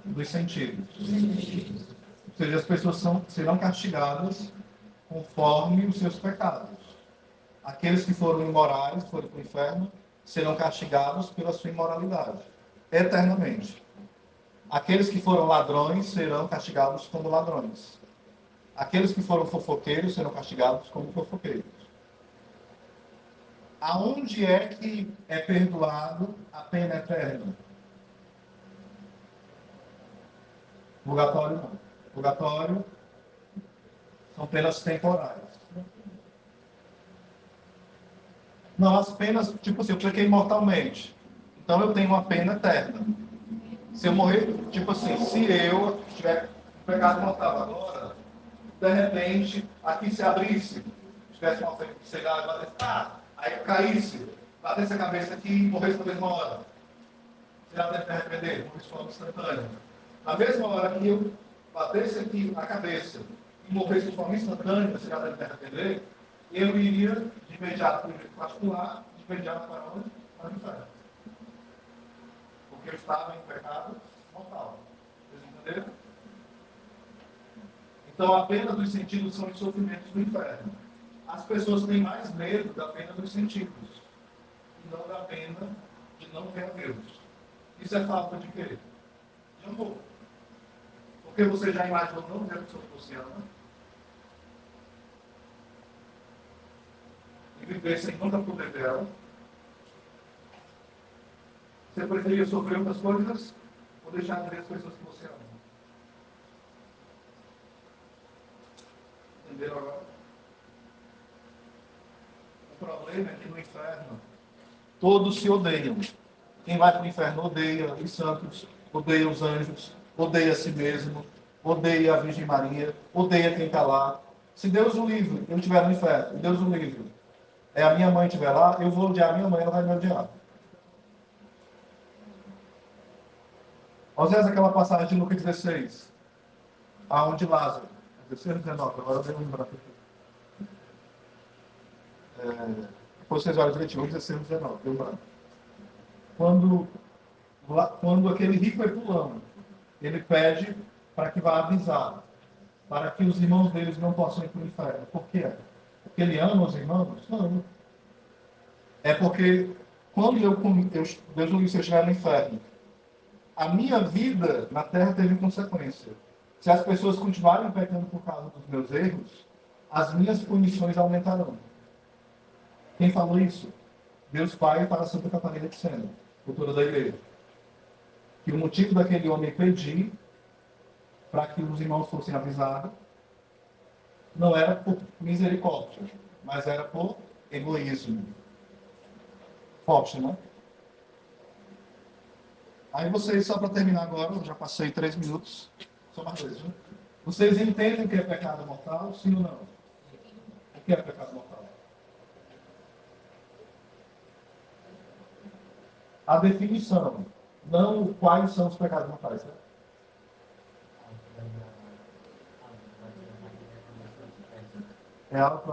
dos sentidos. Ou seja, as pessoas serão castigadas conforme os seus pecados. Aqueles que foram imorais, foram para o inferno, serão castigados pela sua imoralidade, eternamente. Aqueles que foram ladrões serão castigados como ladrões. Aqueles que foram fofoqueiros serão castigados como fofoqueiros. Aonde é que é perdoado a pena eterna? Purgatório não. Purgatório são penas temporais. Não, as penas, tipo assim, eu pequei mortalmente. Então eu tenho uma pena eterna. Se eu morrer, tipo assim, se eu tiver pecado mortal agora, de repente, aqui se abrisse, tivesse uma feiticeira, aí eu caísse, batesse a cabeça aqui e morresse na mesma hora. Será deve arrepender, morresse de forma instantânea. Na mesma hora que eu batesse aqui a cabeça e morresse de forma instantânea, será deve arrepender, eu iria de imediato para o particular, de imediato para onde? Para o inferno. Porque eu estava em pecado mortal. Vocês entenderam? Então, a pena dos sentidos são os sofrimentos do inferno. As pessoas têm mais medo da pena dos sentidos, e não da pena de não ver a Deus. Isso é falta de quê? De amor. Porque você já imaginou não ver a pessoa que você ama? E viver sem nunca poder dela? Você preferia sofrer outras coisas ou deixar de ver as pessoas que você ama? Entenderam agora? O problema é que no inferno todos se odeiam. Quem vai para o inferno odeia os santos, odeia os anjos, odeia a si mesmo, odeia a Virgem Maria, odeia quem está lá. Se Deus o livre, eu estiver no inferno, Deus o livre, é a minha mãe estiver lá, eu vou odiar a minha mãe, ela vai me odiar. Oséias, aquela passagem de Lucas 16, aonde Lázaro, 16, 19, agora eu devo lembrar. Depois vocês olham direitinho, 16, 19, deu branco. Quando aquele rico é pulando, ele pede para que vá avisar, para que os irmãos deles não possam ir para o inferno. Por quê? Porque ele ama os irmãos? Não. É porque quando Deus me se eu estiver no inferno, a minha vida na terra teve consequência. Se as pessoas continuarem pecando por causa dos meus erros, as minhas punições aumentarão. Quem falou isso? Deus Pai para Santa Catarina de Sena, doutora da igreja. Que o motivo daquele homem pedir para que os irmãos fossem avisados não era por misericórdia, mas era por egoísmo. Forte, né? Aí vocês, só para terminar agora, eu já passei 3 minutos, só mais 2, né? Vocês entendem o que é pecado mortal, sim ou não? O que é pecado mortal? A definição, não quais são os pecados mortais, né? É algo que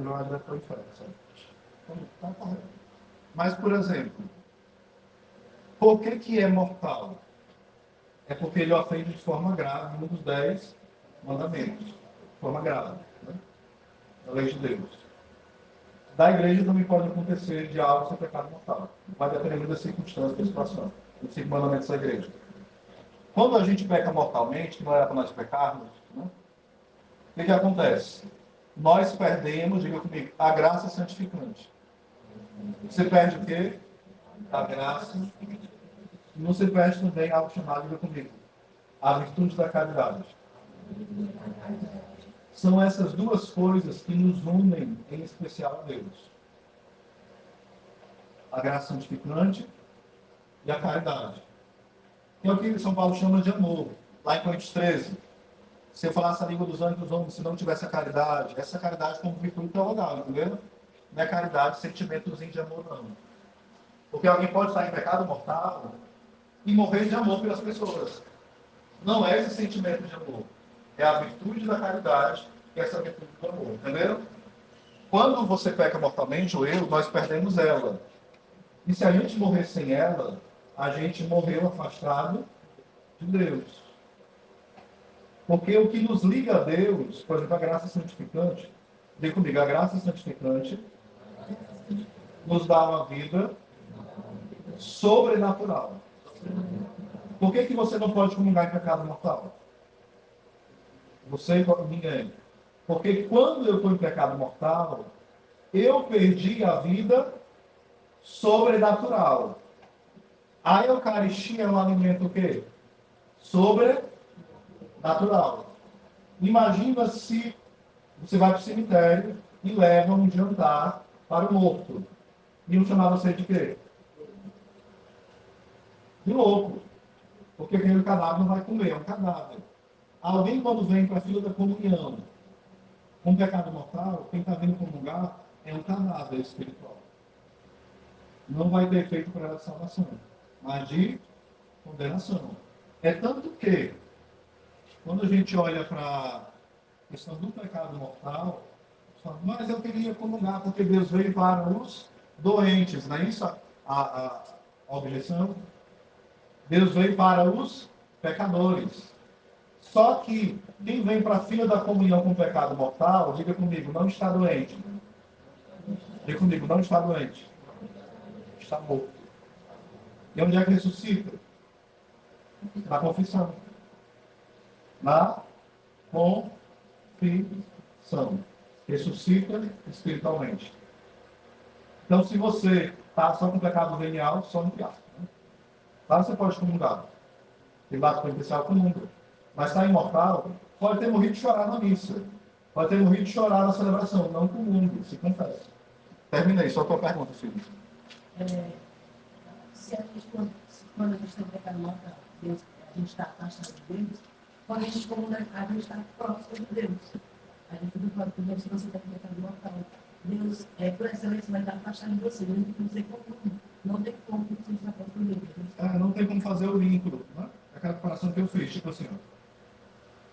nós devemos ter diferença. Então, tá correto. Mas, por exemplo, por que é mortal? É porque ele ofende de forma grave um dos 10 mandamentos. De forma grave, né? Da lei de Deus. Da igreja também pode acontecer de algo ser pecado mortal. Vai depender das circunstâncias, da situação. Os 5 mandamentos da igreja. Quando a gente peca mortalmente, que não era para nós pecarmos, né? O que acontece? Nós perdemos, diga comigo, a graça santificante. Você perde o quê? A graça. E você perde também algo chamado, diga comigo, a virtude da caridade. São essas duas coisas que nos unem, em especial a Deus. A graça santificante e a caridade. que é o que São Paulo chama de amor. Lá em Coríntios 13, se eu falasse a língua dos anjos e dos homens, se não tivesse a caridade, essa caridade como virtude teologal, entendeu? Não é caridade, sentimentozinho de amor, não. Porque alguém pode estar em pecado mortal e morrer de amor pelas pessoas. Não é esse sentimento de amor. É a virtude da caridade e essa virtude do amor, entendeu? Quando você peca mortalmente, ou eu, nós perdemos ela. E se a gente morrer sem ela, a gente morreu afastado de Deus. Porque o que nos liga a Deus, por exemplo, a graça santificante, diga comigo, a graça santificante nos dá uma vida sobrenatural. Por que você não pode comungar em pecado mortal? Você e ninguém. Porque quando eu estou em pecado mortal, eu perdi a vida sobrenatural. A Eucaristia é um alimento o quê? Sobrenatural. Imagina se você vai para o cemitério e leva um jantar para o morto. Iam chamar você de quê? De louco. Porque aquele cadáver não vai comer, é um cadáver. Alguém, quando vem para a fila da comunhão, com pecado mortal, quem está vindo comungar é um cadáver espiritual. Não vai ter efeito para ela de salvação, mas de condenação. É tanto que, quando a gente olha para a questão do pecado mortal, fala, mas eu queria comungar porque Deus veio para os doentes, não é isso a objeção? Deus veio para os pecadores. Só que quem vem para a fila da comunhão com pecado mortal, diga comigo, não está doente. Diga comigo, não está doente. Está morto. E onde é que ressuscita? Na confissão. Na confissão. Ressuscita espiritualmente. Então, se você está só com pecado venial, só no fiasco. Né? Claro, você pode comungar. Tem base potencial comunga. Mas está imortal, pode ter morrido de chorar na missa. Pode ter morrido de chorar na celebração. Não comungue, se confessa. Terminei, só a tua pergunta, filho. Se a gente, quando a gente tem pecado mortal, a gente está afastado de Deus, quando a gente comunga, a gente está próximo de Deus. A gente não pode comer se você tem pecado mortal. Deus, por excelência, vai estar afastado de você. Não tem como ser comum. Não tem como você estar próximo de Deus. Não tem como fazer o vínculo, né? Aquela comparação que eu fiz, tipo assim, ó,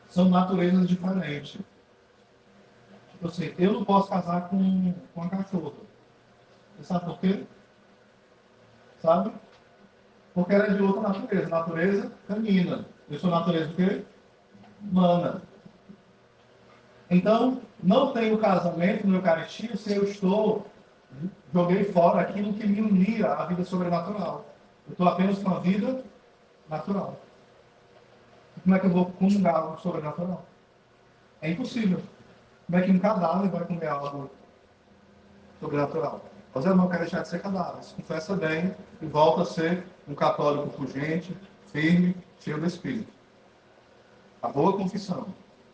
são naturezas diferentes. Tipo assim, eu não posso casar com a cachorra. Você sabe por quê? Sabe? Porque ela é de outra natureza. Natureza canina. Eu sou natureza o quê? Humana. Então, não tenho casamento no Eucaristia se eu joguei fora aquilo que me unia à vida sobrenatural. Eu estou apenas com a vida natural. Como é que eu vou comungar algo sobrenatural? É impossível. Como é que um cadáver vai comer algo sobrenatural? Mas eu não quero deixar de ser cadáver. Se confessa bem e volta a ser um católico fugente, firme, cheio do Espírito. A boa confissão.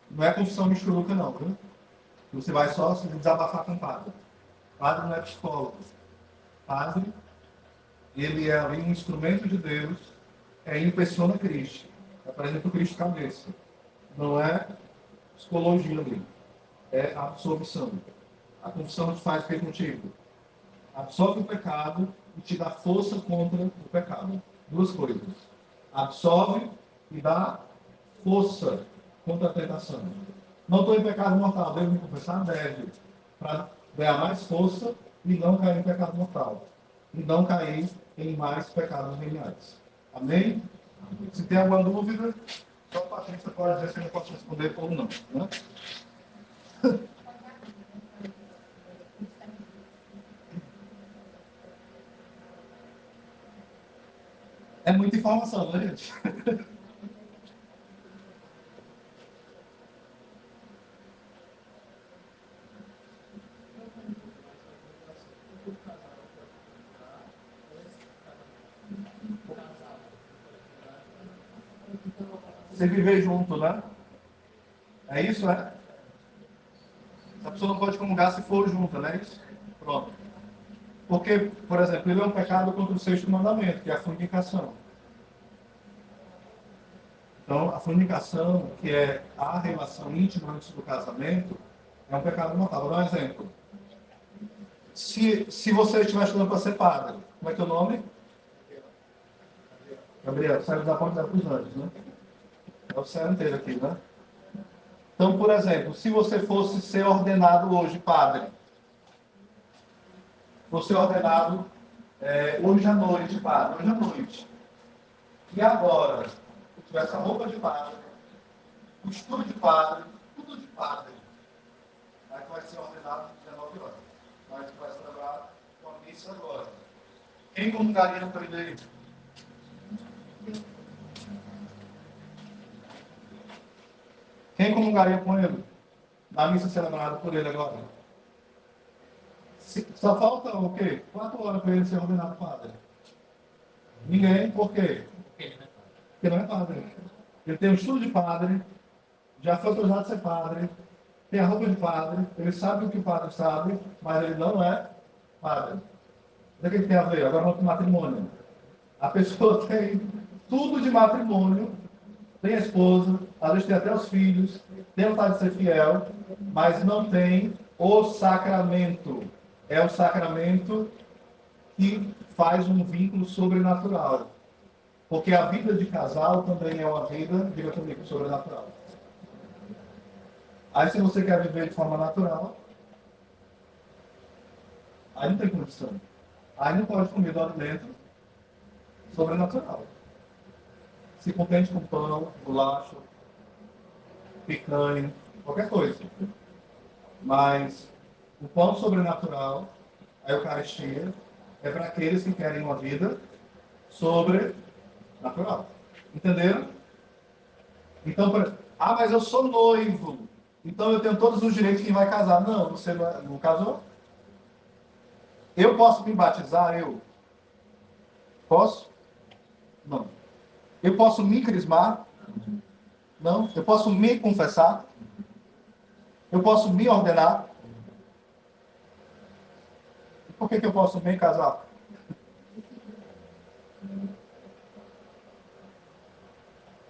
Não é confissão michuruca, não, viu? Você vai só se desabafar com o padre. O padre não é psicólogo. O padre, ele é ali um instrumento de Deus, é em persona Cristo. Apresenta o Cristo cabeça. Não é psicologia ali. É a absorção. A confissão te faz o que contigo? Absorve o pecado e te dá força contra o pecado. Duas coisas. Absorve e dá força contra a tentação. Não estou em pecado mortal, devo me confessar? Deve. Para ganhar mais força e não cair em pecado mortal. E não cair em mais pecados veniais. Amém? Se tem alguma dúvida, só a Patrícia pode dizer se eu não posso responder ou não. Né? É muita informação, né, gente? Você viver junto, né? É isso, né? A pessoa não pode comungar se for junto, né? Isso? Pronto. Porque, por exemplo, ele é um pecado contra o sexto mandamento, que é a fornicação. Então, a fornicação, que é a relação íntima antes do casamento, é um pecado mortal. Vou dar um exemplo. Se você estiver estudando para ser padre, como é teu nome? Gabriel, sai da ponte para os anjos, né? É o céu inteiro aqui, né? Então, por exemplo, se você fosse ser ordenado hoje padre, fosse ordenado hoje à noite, padre, hoje à noite, e agora, se tivesse a roupa de padre, o estudo de padre, tudo de padre, aí tu vai ser ordenado às 19 horas. Mas tu vai celebrar com a missa agora. Quem comungaria por ele? Quem comungaria com ele? Na missa celebrada por ele agora. Só falta o quê? 4 horas para ele ser ordenado padre. Ninguém, por quê? Porque não é padre. Ele tem o estudo de padre, já foi autorizado a ser padre, tem a roupa de padre, ele sabe o que o padre sabe, mas ele não é padre. O que tem a ver? Agora vamos para o matrimônio. A pessoa tem tudo de matrimônio, tem a esposa, às vezes tem até os filhos, tem vontade de ser fiel, mas não tem o sacramento. É o sacramento que faz um vínculo sobrenatural. Porque a vida de casal também é uma vida, diga comigo, sobrenatural. Aí se você quer viver de forma natural, aí não tem condição. Aí não pode comer do alimento sobrenatural. Se contente com pão, bolacha, picanha, qualquer coisa. Mas o pão sobrenatural, a Eucaristia, é para aqueles que querem uma vida sobrenatural. Entenderam? Então, mas eu sou noivo, então eu tenho todos os direitos que vai casar. Não, você não casou? Eu posso me batizar? Eu? Posso? Não. Eu posso me crismar? Não. Eu posso me confessar? Eu posso me ordenar? Por que eu posso me casar?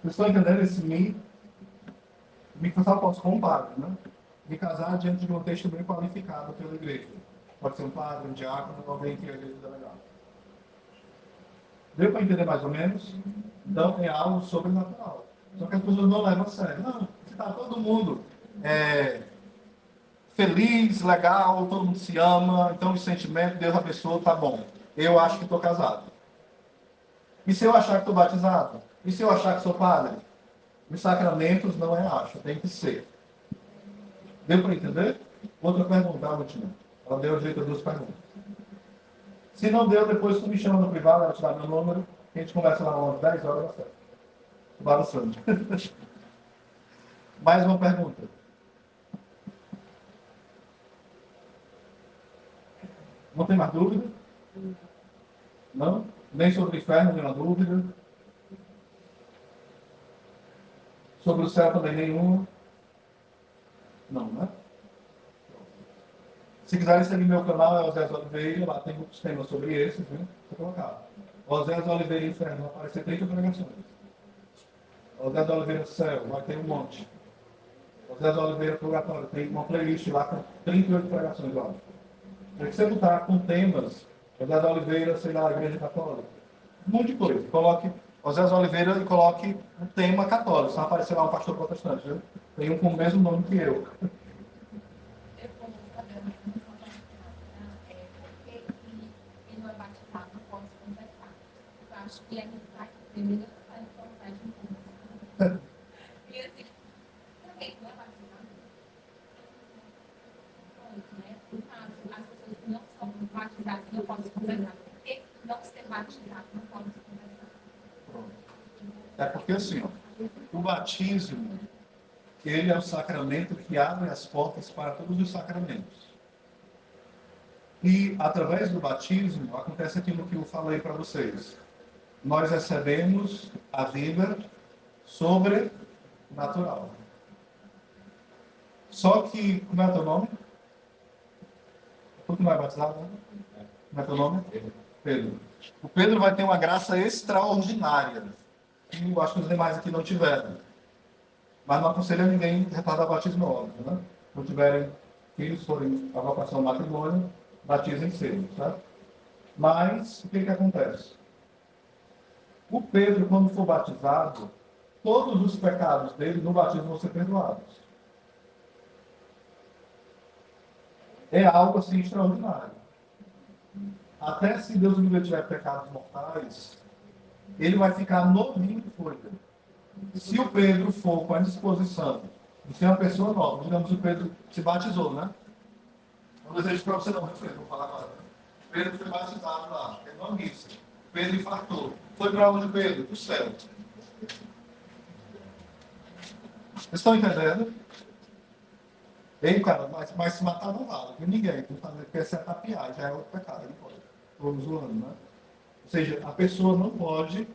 Vocês estão entendendo esse me? Me casar eu posso com um padre, né? Me casar diante de um texto bem qualificado pela igreja. Pode ser um padre, um diácono, alguém que a igreja dá legal. Deu para entender mais ou menos? Então é algo sobrenatural. Só que as pessoas não levam a sério. Não, está todo mundo feliz, legal, todo mundo se ama, então o sentimento, Deus abençoou, tá bom. Eu acho que estou casado. E se eu achar que estou batizado? E se eu achar que sou padre? Os sacramentos não é acho, tem que ser. Deu para entender? Outra pergunta, a última. Ela deu direito a 2 perguntas. Se não deu, depois tu me chama no privado, ela te dá meu número, a gente conversa lá umas 10 horas, dá certo. Vale o santo. Mais uma pergunta. Não tem mais dúvida? Não? Nem sobre o inferno, nenhuma dúvida? Sobre o céu também nenhuma? Não, né? Se quiserem seguir meu canal, é Osés Oliveira, lá tem muitos temas sobre esses, viu? Vou colocar. Osés Oliveira Inferno, vai aparecer 30 pregações. Osés Oliveira Céu, vai ter um monte. Osés Oliveira Purgatório, tem uma playlist lá com 38 pregações lá. Se você botar com temas, Osés Oliveira, sei lá, Igreja Católica, um monte de coisa. Coloque Osés Oliveira e coloque um tema católico, só aparecer lá um pastor protestante, viu? Tem um com o mesmo nome que eu. Acho que é necessário primeiro a informação de um. E assim, também não é batizado. No caso, as pessoas que não são batizadas não podem se conversar. Por que não ser batizado não pode se conversar? É porque assim, ó, o batismo, ele é o sacramento que abre as portas para todos os sacramentos. E através do batismo acontece aquilo que eu falei para vocês. Nós recebemos a vida sobrenatural. Só que, como é teu nome? Tu não é batizado, né? Como é teu nome? Pedro. O Pedro vai ter uma graça extraordinária. E eu acho que os demais aqui não tiveram. Mas não aconselho a ninguém retardar batismo, óbvio, né? Se tiverem filhos, forem a vocação ao matrimônio, batizem cedo, certo? Mas, o que que acontece? O Pedro, quando for batizado, todos os pecados dele no batismo vão ser perdoados. É algo assim extraordinário. Até se Deus não tiver pecados mortais, ele vai ficar novinho de folha. Se o Pedro for com a disposição de ser uma pessoa nova, digamos o Pedro se batizou, né? Não desejo para você não, Pedro, vou falar agora. Pedro foi batizado lá, teve uma missa. Pedro infartou. Foi para onde, Pedro? Para o céu. Vocês estão entendendo? Ei, cara, mas se matar não vale, viu? Ninguém. Quer se atapiar, já é outro pecado. Não pode. Estou zoando, né? Ou seja, a pessoa não pode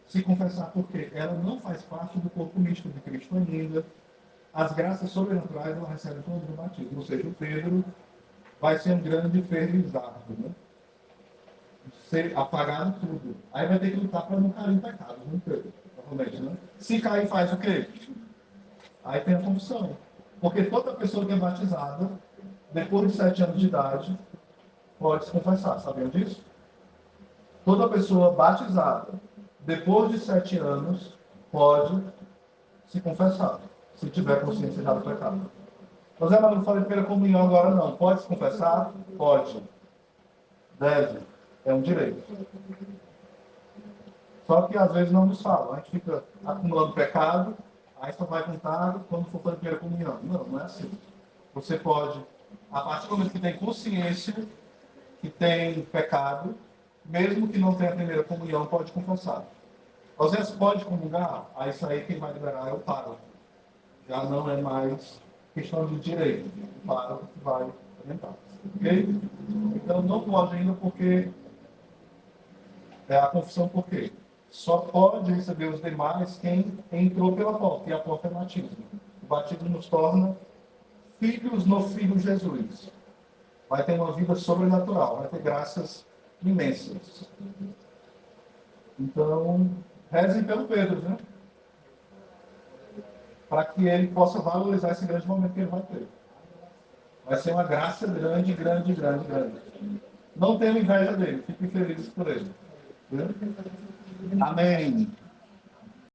se confessar porque ela não faz parte do corpo místico de Cristo ainda. As graças sobrenaturais ela recebe todo no batismo. Ou seja, o Pedro vai ser um grande fervilizado, né? Ser apagado tudo. Aí vai ter que lutar para não cair em pecado, não Pedro? Provavelmente, né? Se cair, faz o quê? Aí tem a confissão. Porque toda pessoa que é batizada, depois de 7 anos de idade, pode se confessar. Sabiam disso? Toda pessoa batizada, depois de 7 anos, pode se confessar, se tiver consciência já do pecado. Mas mas não falei primeira comunhão agora não. Pode se confessar? Pode. Deve. É um direito. Só que às vezes não nos falam. A gente fica acumulando pecado, aí só vai contar quando for para a primeira comunhão. Não, não é assim. Você pode, a partir do momento que tem consciência que tem pecado, mesmo que não tenha a primeira comunhão, pode confessar. Às vezes pode comungar, aí isso aí quem vai liberar é o pároco. Já não é mais questão de direito. O pároco que vai orientar. Ok? Então não pode ainda porque a confissão por quê? Só pode receber os demais quem entrou pela porta, e a porta é o batismo. O batismo nos torna filhos no Filho Jesus. Vai ter uma vida sobrenatural, vai ter graças imensas. Então, rezem pelo Pedro, né? Para que ele possa valorizar esse grande momento que ele vai ter. Vai ser uma graça grande, grande, grande, grande. Não tenham inveja dele, fiquem felizes por ele. Amém.